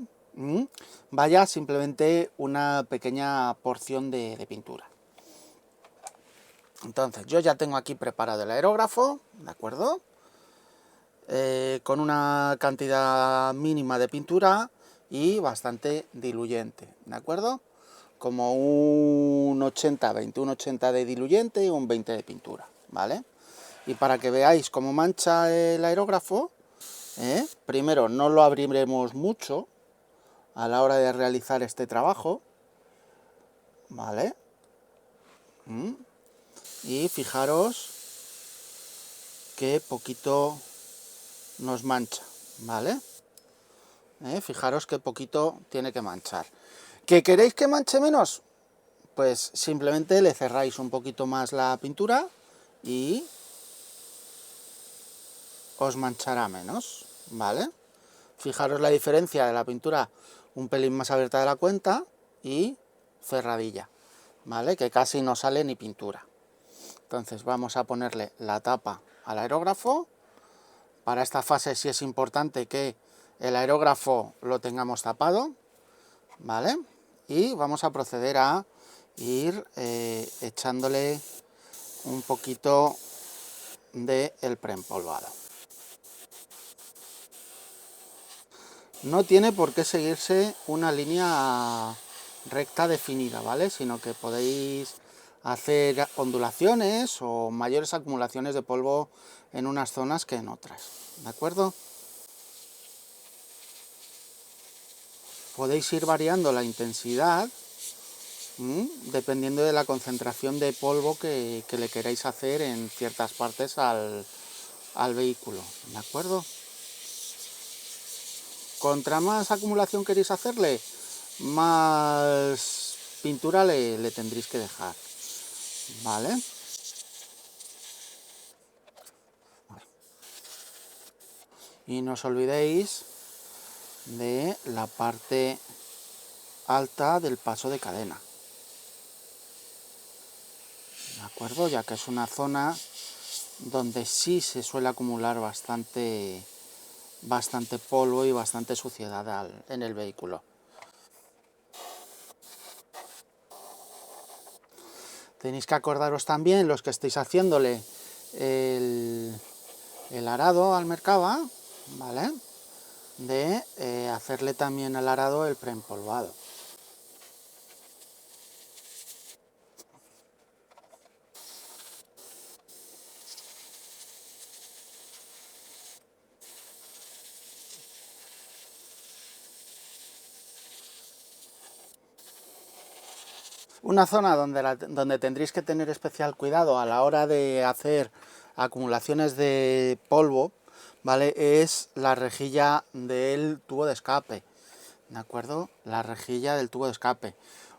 vaya simplemente una pequeña porción de pintura. Entonces, yo ya tengo aquí preparado el aerógrafo, ¿de acuerdo? Con una cantidad mínima de pintura y bastante diluyente, ¿de acuerdo? Como un 80-20, un 80 de diluyente y un 20 de pintura, ¿vale? Y para que veáis cómo mancha el aerógrafo, primero no lo abriremos mucho a la hora de realizar este trabajo, ¿vale? Y fijaros que poquito nos mancha, ¿vale? Fijaros que poquito tiene que manchar. ¿Que queréis que manche menos? Pues simplemente le cerráis un poquito más la pintura y os manchará menos, ¿vale? Fijaros la diferencia de la pintura un pelín más abierta de la cuenta y cerradilla, ¿vale? Que casi no sale ni pintura. Entonces vamos a ponerle la tapa al aerógrafo. Para esta fase sí es importante que el aerógrafo lo tengamos tapado, ¿vale? Y vamos a proceder a ir echándole un poquito de el preempolvado. No tiene por qué seguirse una línea recta definida, ¿vale? Sino que podéis hacer ondulaciones o mayores acumulaciones de polvo en unas zonas que en otras, ¿de acuerdo? Podéis ir variando la intensidad dependiendo de la concentración de polvo que le queráis hacer en ciertas partes al vehículo, ¿de acuerdo? Contra más acumulación queréis hacerle, más pintura le tendréis que dejar, ¿vale? Y no os olvidéis de la parte alta del paso de cadena, ¿de acuerdo? Ya que es una zona donde sí se suele acumular bastante polvo y bastante suciedad en el vehículo. Tenéis que acordaros también, los que estéis haciéndole el arado al Merkava, ¿vale? De hacerle también al arado el preempolvado. Una zona donde tendréis que tener especial cuidado a la hora de hacer acumulaciones de polvo, ¿vale? Es la rejilla del tubo de escape, ¿de acuerdo? La rejilla del tubo de escape.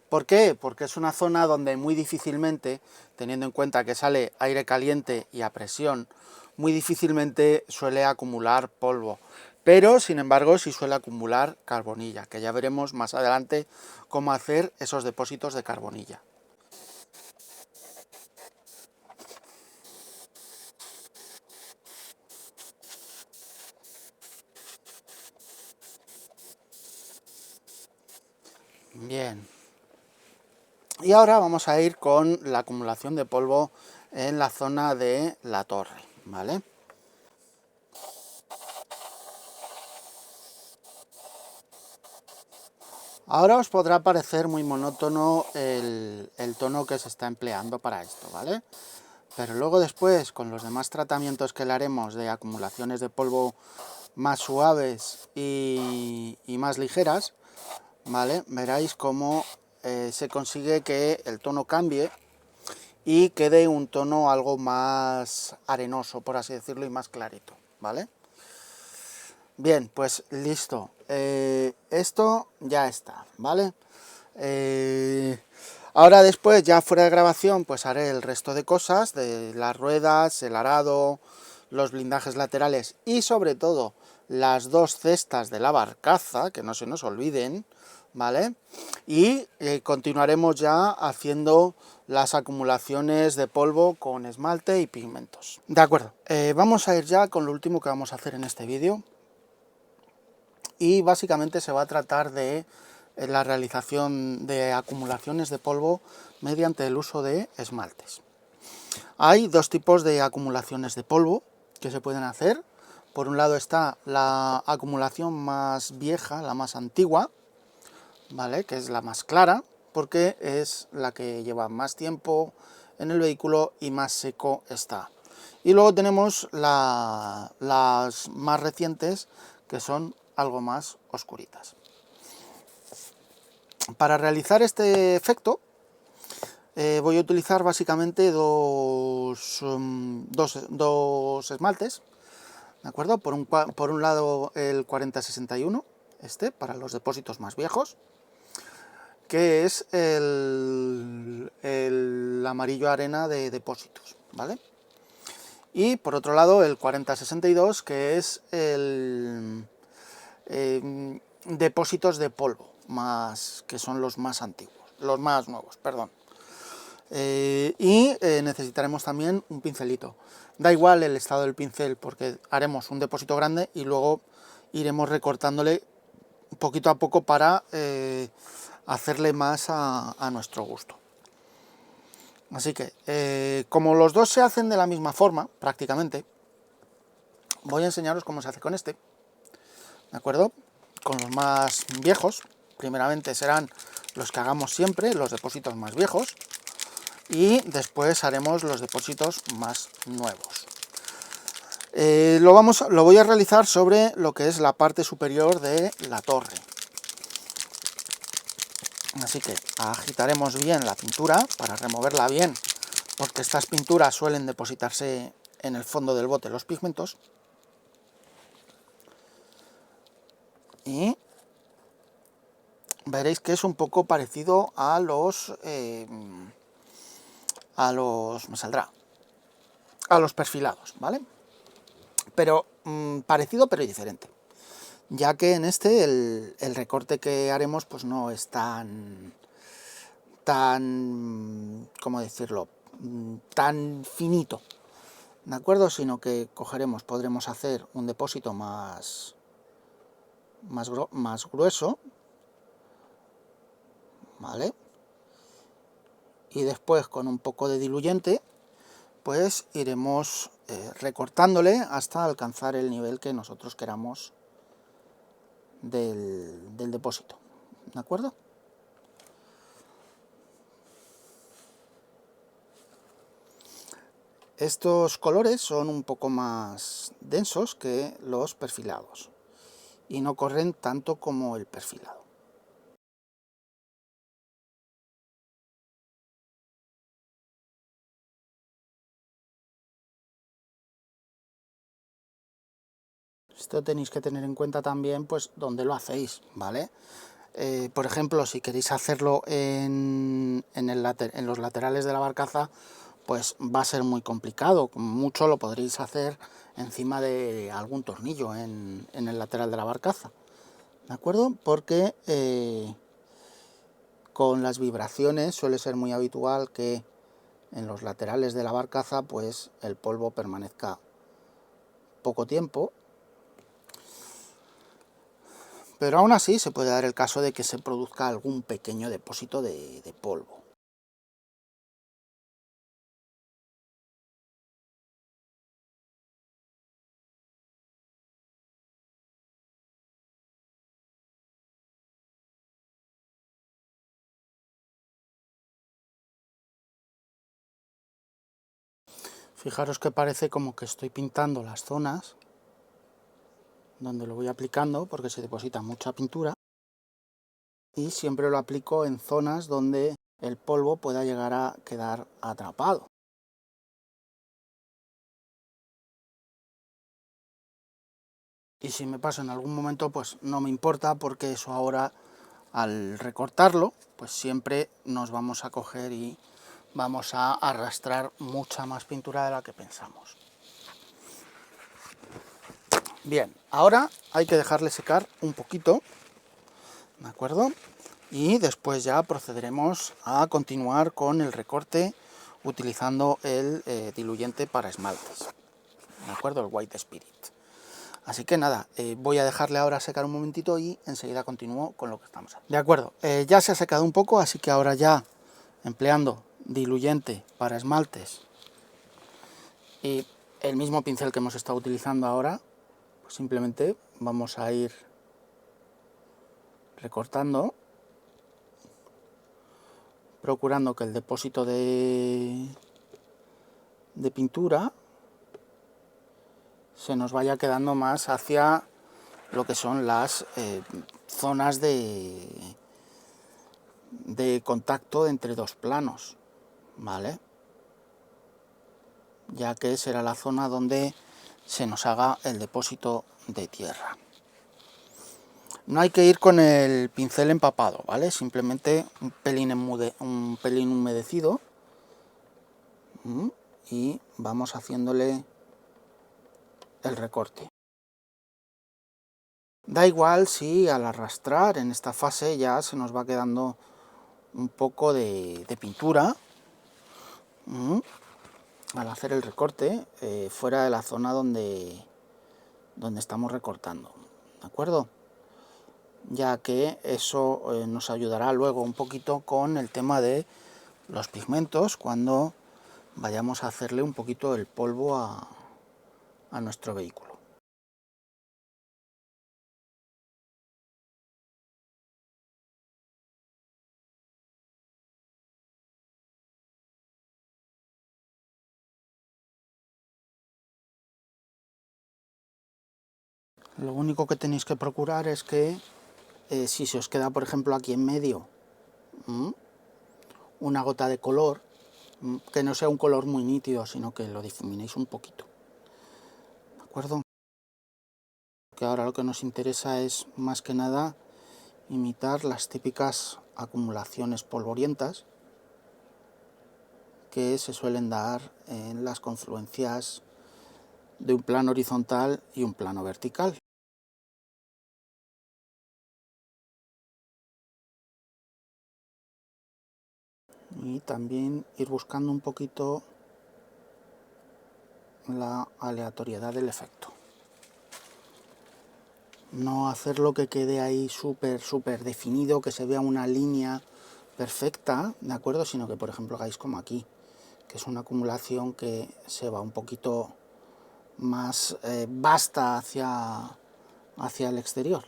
¿Por qué? Porque es una zona donde muy difícilmente, teniendo en cuenta que sale aire caliente y a presión, muy difícilmente suele acumular polvo. Pero, sin embargo, sí suele acumular carbonilla, que ya veremos más adelante cómo hacer esos depósitos de carbonilla. Bien. Y ahora vamos a ir con la acumulación de polvo en la zona de la torre, ¿vale? Ahora os podrá parecer muy monótono el tono que se está empleando para esto, ¿vale? Pero luego después, con los demás tratamientos que le haremos de acumulaciones de polvo más suaves y más ligeras, ¿vale? Veréis cómo se consigue que el tono cambie y quede un tono algo más arenoso, por así decirlo, y más clarito, ¿vale? Bien, pues listo. Esto ya está, ¿vale? Ahora después, ya fuera de grabación, pues haré el resto de cosas, de las ruedas, el arado, los blindajes laterales y sobre todo las dos cestas de la barcaza, que no se nos olviden, ¿vale? Y continuaremos ya haciendo las acumulaciones de polvo con esmalte y pigmentos. De acuerdo, vamos a ir ya con lo último que vamos a hacer en este vídeo. Y básicamente se va a tratar de la realización de acumulaciones de polvo mediante el uso de esmaltes. Hay dos tipos de acumulaciones de polvo que se pueden hacer. Por un lado está la acumulación más vieja, la más antigua, ¿vale? Que es la más clara, porque es la que lleva más tiempo en el vehículo y más seco está. Y luego tenemos las más recientes, que son algo más oscuritas. Para realizar este efecto voy a utilizar básicamente dos esmaltes, ¿de acuerdo? Por un lado el 4061, para los depósitos más viejos, que es el amarillo arena de depósitos, ¿vale? Y por otro lado el 4062, que es el depósitos de polvo, que son los más antiguos, los más nuevos, perdón. Necesitaremos también un pincelito. Da igual el estado del pincel, porque haremos un depósito grande y luego iremos recortándole poquito a poco para hacerle más a nuestro gusto. Así que, como los dos se hacen de la misma forma, prácticamente, voy a enseñaros cómo se hace con este, ¿de acuerdo? Con los más viejos, primeramente serán los que hagamos siempre, los depósitos más viejos, y después haremos los depósitos más nuevos. Lo voy a realizar sobre lo que es la parte superior de la torre. Así que agitaremos bien la pintura para removerla bien, porque estas pinturas suelen depositarse en el fondo del bote los pigmentos. Y veréis que es un poco parecido a los me saldrá, a los perfilados, ¿vale? Pero parecido pero diferente, ya que en este el recorte que haremos pues no es tan, ¿cómo decirlo?, tan finito, ¿de acuerdo? Sino que podremos hacer un depósito más grueso, ¿vale? Y después con un poco de diluyente pues iremos recortándole hasta alcanzar el nivel que nosotros queramos del depósito, ¿de acuerdo? Estos colores son un poco más densos que los perfilados y no corren tanto como el perfilado. Esto tenéis que tener en cuenta también, pues, dónde lo hacéis, ¿vale? Por ejemplo, si queréis hacerlo en los laterales de la barcaza, pues va a ser muy complicado. Como mucho lo podréis hacer encima de algún tornillo en el lateral de la barcaza, ¿de acuerdo? Porque con las vibraciones suele ser muy habitual que en los laterales de la barcaza pues el polvo permanezca poco tiempo, pero aún así se puede dar el caso de que se produzca algún pequeño depósito de polvo. Fijaros que parece como que estoy pintando las zonas donde lo voy aplicando, porque se deposita mucha pintura, y siempre lo aplico en zonas donde el polvo pueda llegar a quedar atrapado. Y si me paso en algún momento, pues no me importa, porque eso ahora, al recortarlo, pues siempre nos vamos a coger y vamos a arrastrar mucha más pintura de la que pensamos. Bien, ahora hay que dejarle secar un poquito, ¿de acuerdo? Y después ya procederemos a continuar con el recorte utilizando el diluyente para esmaltes, ¿de acuerdo? El White Spirit. Así que nada, voy a dejarle ahora secar un momentito y enseguida continúo con lo que estamos haciendo. De acuerdo, ya se ha secado un poco, así que ahora ya, empleando diluyente para esmaltes y el mismo pincel que hemos estado utilizando ahora, pues simplemente vamos a ir recortando, procurando que el depósito de pintura se nos vaya quedando más hacia lo que son las zonas de contacto entre dos planos, ¿vale? Ya que será la zona donde se nos haga el depósito de tierra. No hay que ir con el pincel empapado, ¿vale? Simplemente un pelín humedecido, y vamos haciéndole el recorte. Da igual si al arrastrar en esta fase ya se nos va quedando un poco de pintura, al hacer el recorte fuera de la zona donde estamos recortando, ¿de acuerdo? Ya que eso nos ayudará luego un poquito con el tema de los pigmentos cuando vayamos a hacerle un poquito el polvo a nuestro vehículo. Lo único que tenéis que procurar es que si se os queda, por ejemplo, aquí en medio una gota de color, que no sea un color muy nítido, sino que lo difuminéis un poquito, ¿de acuerdo? Que ahora lo que nos interesa es, más que nada, imitar las típicas acumulaciones polvorientas que se suelen dar en las confluencias de un plano horizontal y un plano vertical. Y también ir buscando un poquito la aleatoriedad del efecto. No hacerlo que quede ahí súper definido, que se vea una línea perfecta, ¿de acuerdo? Sino que, por ejemplo, hagáis como aquí, que es una acumulación que se va un poquito más vasta hacia el exterior.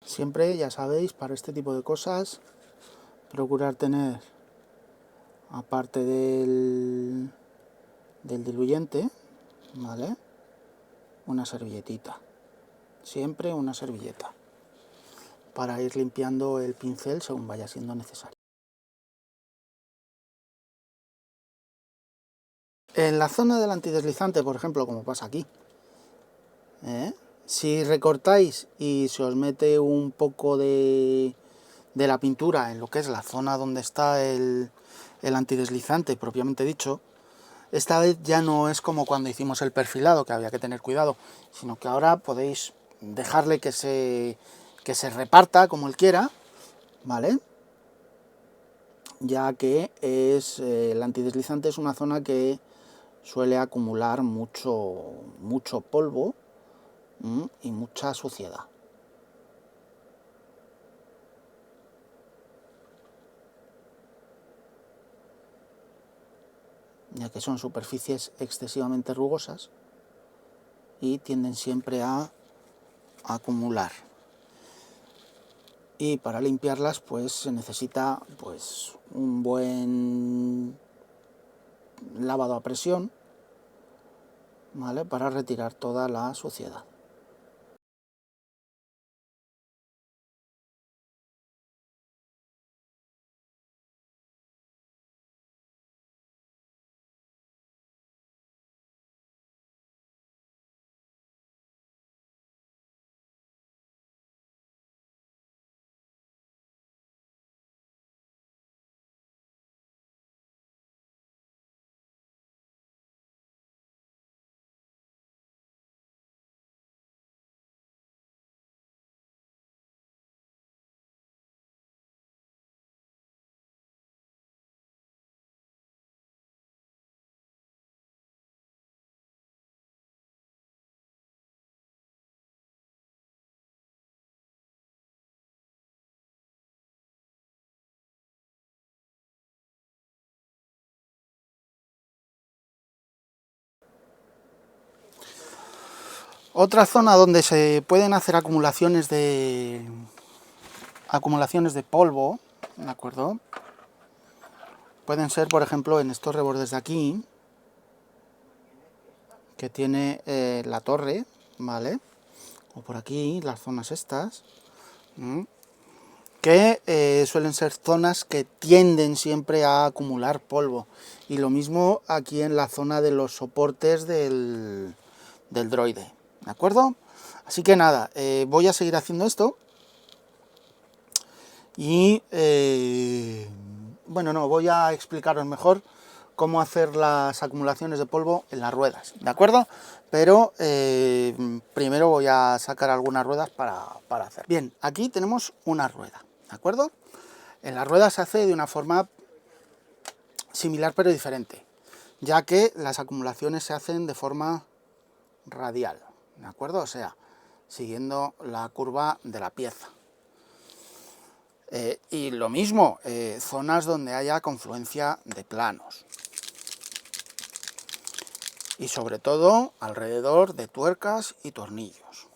Siempre, ya sabéis, para este tipo de cosas, procurar tener, aparte del diluyente, ¿vale?, una servilletita. Siempre una servilleta, para ir limpiando el pincel según vaya siendo necesario. En la zona del antideslizante, por ejemplo, como pasa aquí, si recortáis y se os mete un poco de la pintura en lo que es la zona donde está el antideslizante propiamente dicho, esta vez ya no es como cuando hicimos el perfilado, que había que tener cuidado, sino que ahora podéis dejarle que se reparta como él quiera, ¿vale? Ya que es el antideslizante es una zona que suele acumular mucho polvo y mucha suciedad. Ya que son superficies excesivamente rugosas y tienden siempre a acumular. Y para limpiarlas pues se necesita pues un buen lavado a presión, ¿vale? Para retirar toda la suciedad. Otra zona donde se pueden hacer acumulaciones de polvo, ¿de acuerdo? Pueden ser, por ejemplo, en estos rebordes de aquí, que tiene la torre, ¿vale? O por aquí, las zonas estas, que suelen ser zonas que tienden siempre a acumular polvo. Y lo mismo aquí en la zona de los soportes del droide, ¿de acuerdo? Así que nada, voy a seguir haciendo esto. Y bueno, no, voy a explicaros mejor cómo hacer las acumulaciones de polvo en las ruedas, ¿de acuerdo? Pero primero voy a sacar algunas ruedas para hacer. Bien, aquí tenemos una rueda, ¿de acuerdo? En la rueda se hace de una forma similar pero diferente, ya que las acumulaciones se hacen de forma radial, ¿de acuerdo? O sea, siguiendo la curva de la pieza. Y lo mismo, zonas donde haya confluencia de planos. Y sobre todo alrededor de tuercas y tornillos.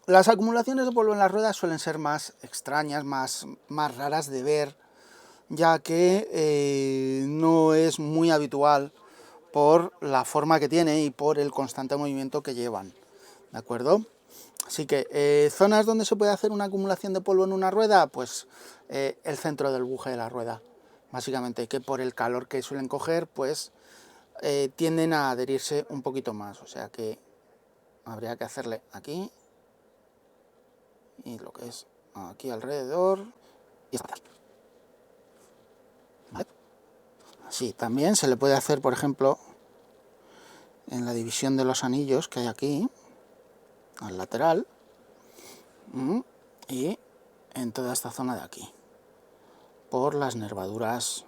Las acumulaciones de polvo en las ruedas suelen ser más extrañas, más raras de ver, ya que no es muy habitual por la forma que tiene y por el constante movimiento que llevan, ¿de acuerdo? Así que, zonas donde se puede hacer una acumulación de polvo en una rueda, pues el centro del buje de la rueda, básicamente, que por el calor que suelen coger, pues tienden a adherirse un poquito más, o sea que habría que hacerle aquí, y lo que es aquí alrededor, y está. ¿Vale? Así, también se le puede hacer, por ejemplo, en la división de los anillos que hay aquí, al lateral, y en toda esta zona de aquí, por las nervaduras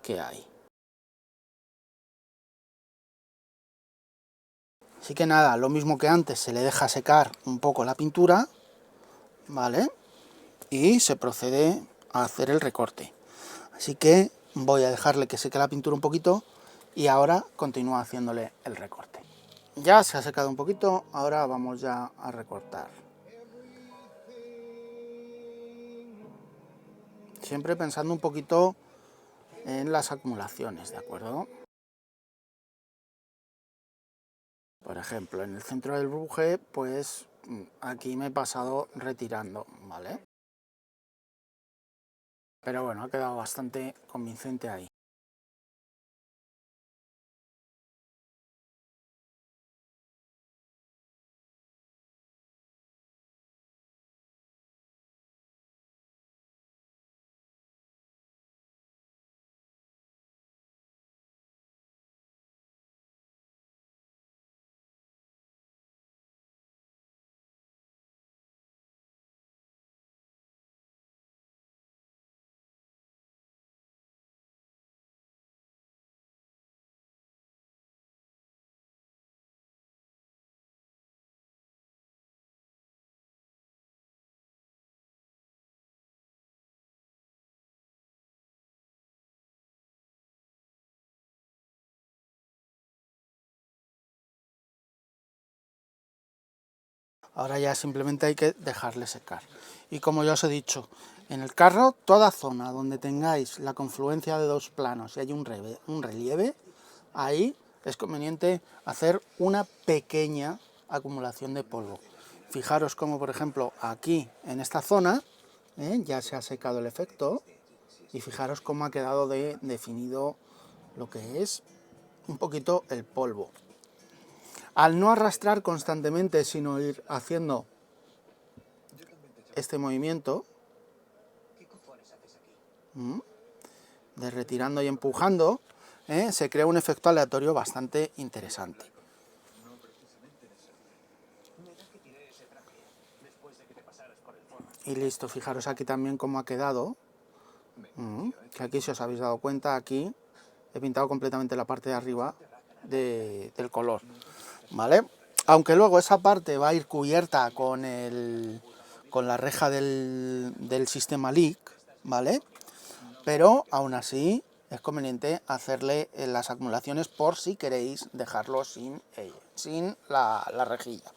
que hay. Así que nada, lo mismo que antes, se le deja secar un poco la pintura, ¿vale? Y se procede a hacer el recorte. Así que voy a dejarle que seque la pintura un poquito y ahora continúo haciéndole el recorte. Ya se ha secado un poquito, ahora vamos ya a recortar. Siempre pensando un poquito en las acumulaciones, ¿de acuerdo? Por ejemplo, en el centro del buje, pues aquí me he pasado retirando, ¿vale? Pero bueno, ha quedado bastante convincente ahí. Ahora ya simplemente hay que dejarle secar. Y como ya os he dicho, en el carro, toda zona donde tengáis la confluencia de dos planos y hay un relieve, ahí es conveniente hacer una pequeña acumulación de polvo. Fijaros como, por ejemplo, aquí en esta zona ya se ha secado el efecto y fijaros cómo ha quedado definido lo que es un poquito el polvo. Al no arrastrar constantemente, sino ir haciendo este movimiento de retirando y empujando, se crea un efecto aleatorio bastante interesante. Y listo, fijaros aquí también cómo ha quedado, que aquí, si os habéis dado cuenta, aquí he pintado completamente la parte de arriba del color, ¿vale? Aunque luego esa parte va a ir cubierta con la reja del sistema leak, ¿vale? Pero aún así es conveniente hacerle las acumulaciones por si queréis dejarlo sin la rejilla.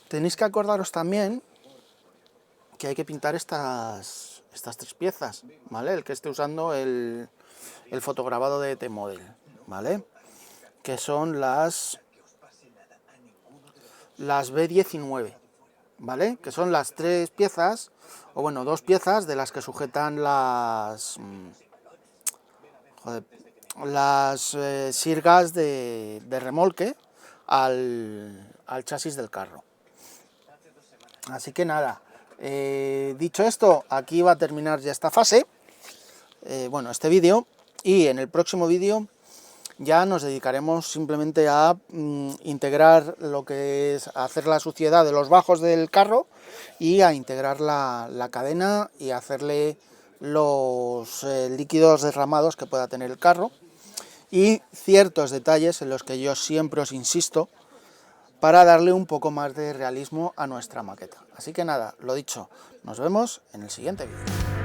Tenéis que acordaros también que hay que pintar estas tres piezas, ¿vale? El que esté usando el fotograbado de T-Model, ¿vale? Que son las B19, ¿vale? Que son las tres piezas, o bueno, dos piezas de las que sujetan las sirgas de remolque al chasis del carro. Así que nada, dicho esto, aquí va a terminar ya esta fase, bueno, este vídeo, y en el próximo vídeo ya nos dedicaremos simplemente a integrar lo que es hacer la suciedad de los bajos del carro y a integrar la cadena y hacerle los líquidos derramados que pueda tener el carro y ciertos detalles en los que yo siempre os insisto para darle un poco más de realismo a nuestra maqueta. Así que nada, lo dicho, nos vemos en el siguiente vídeo.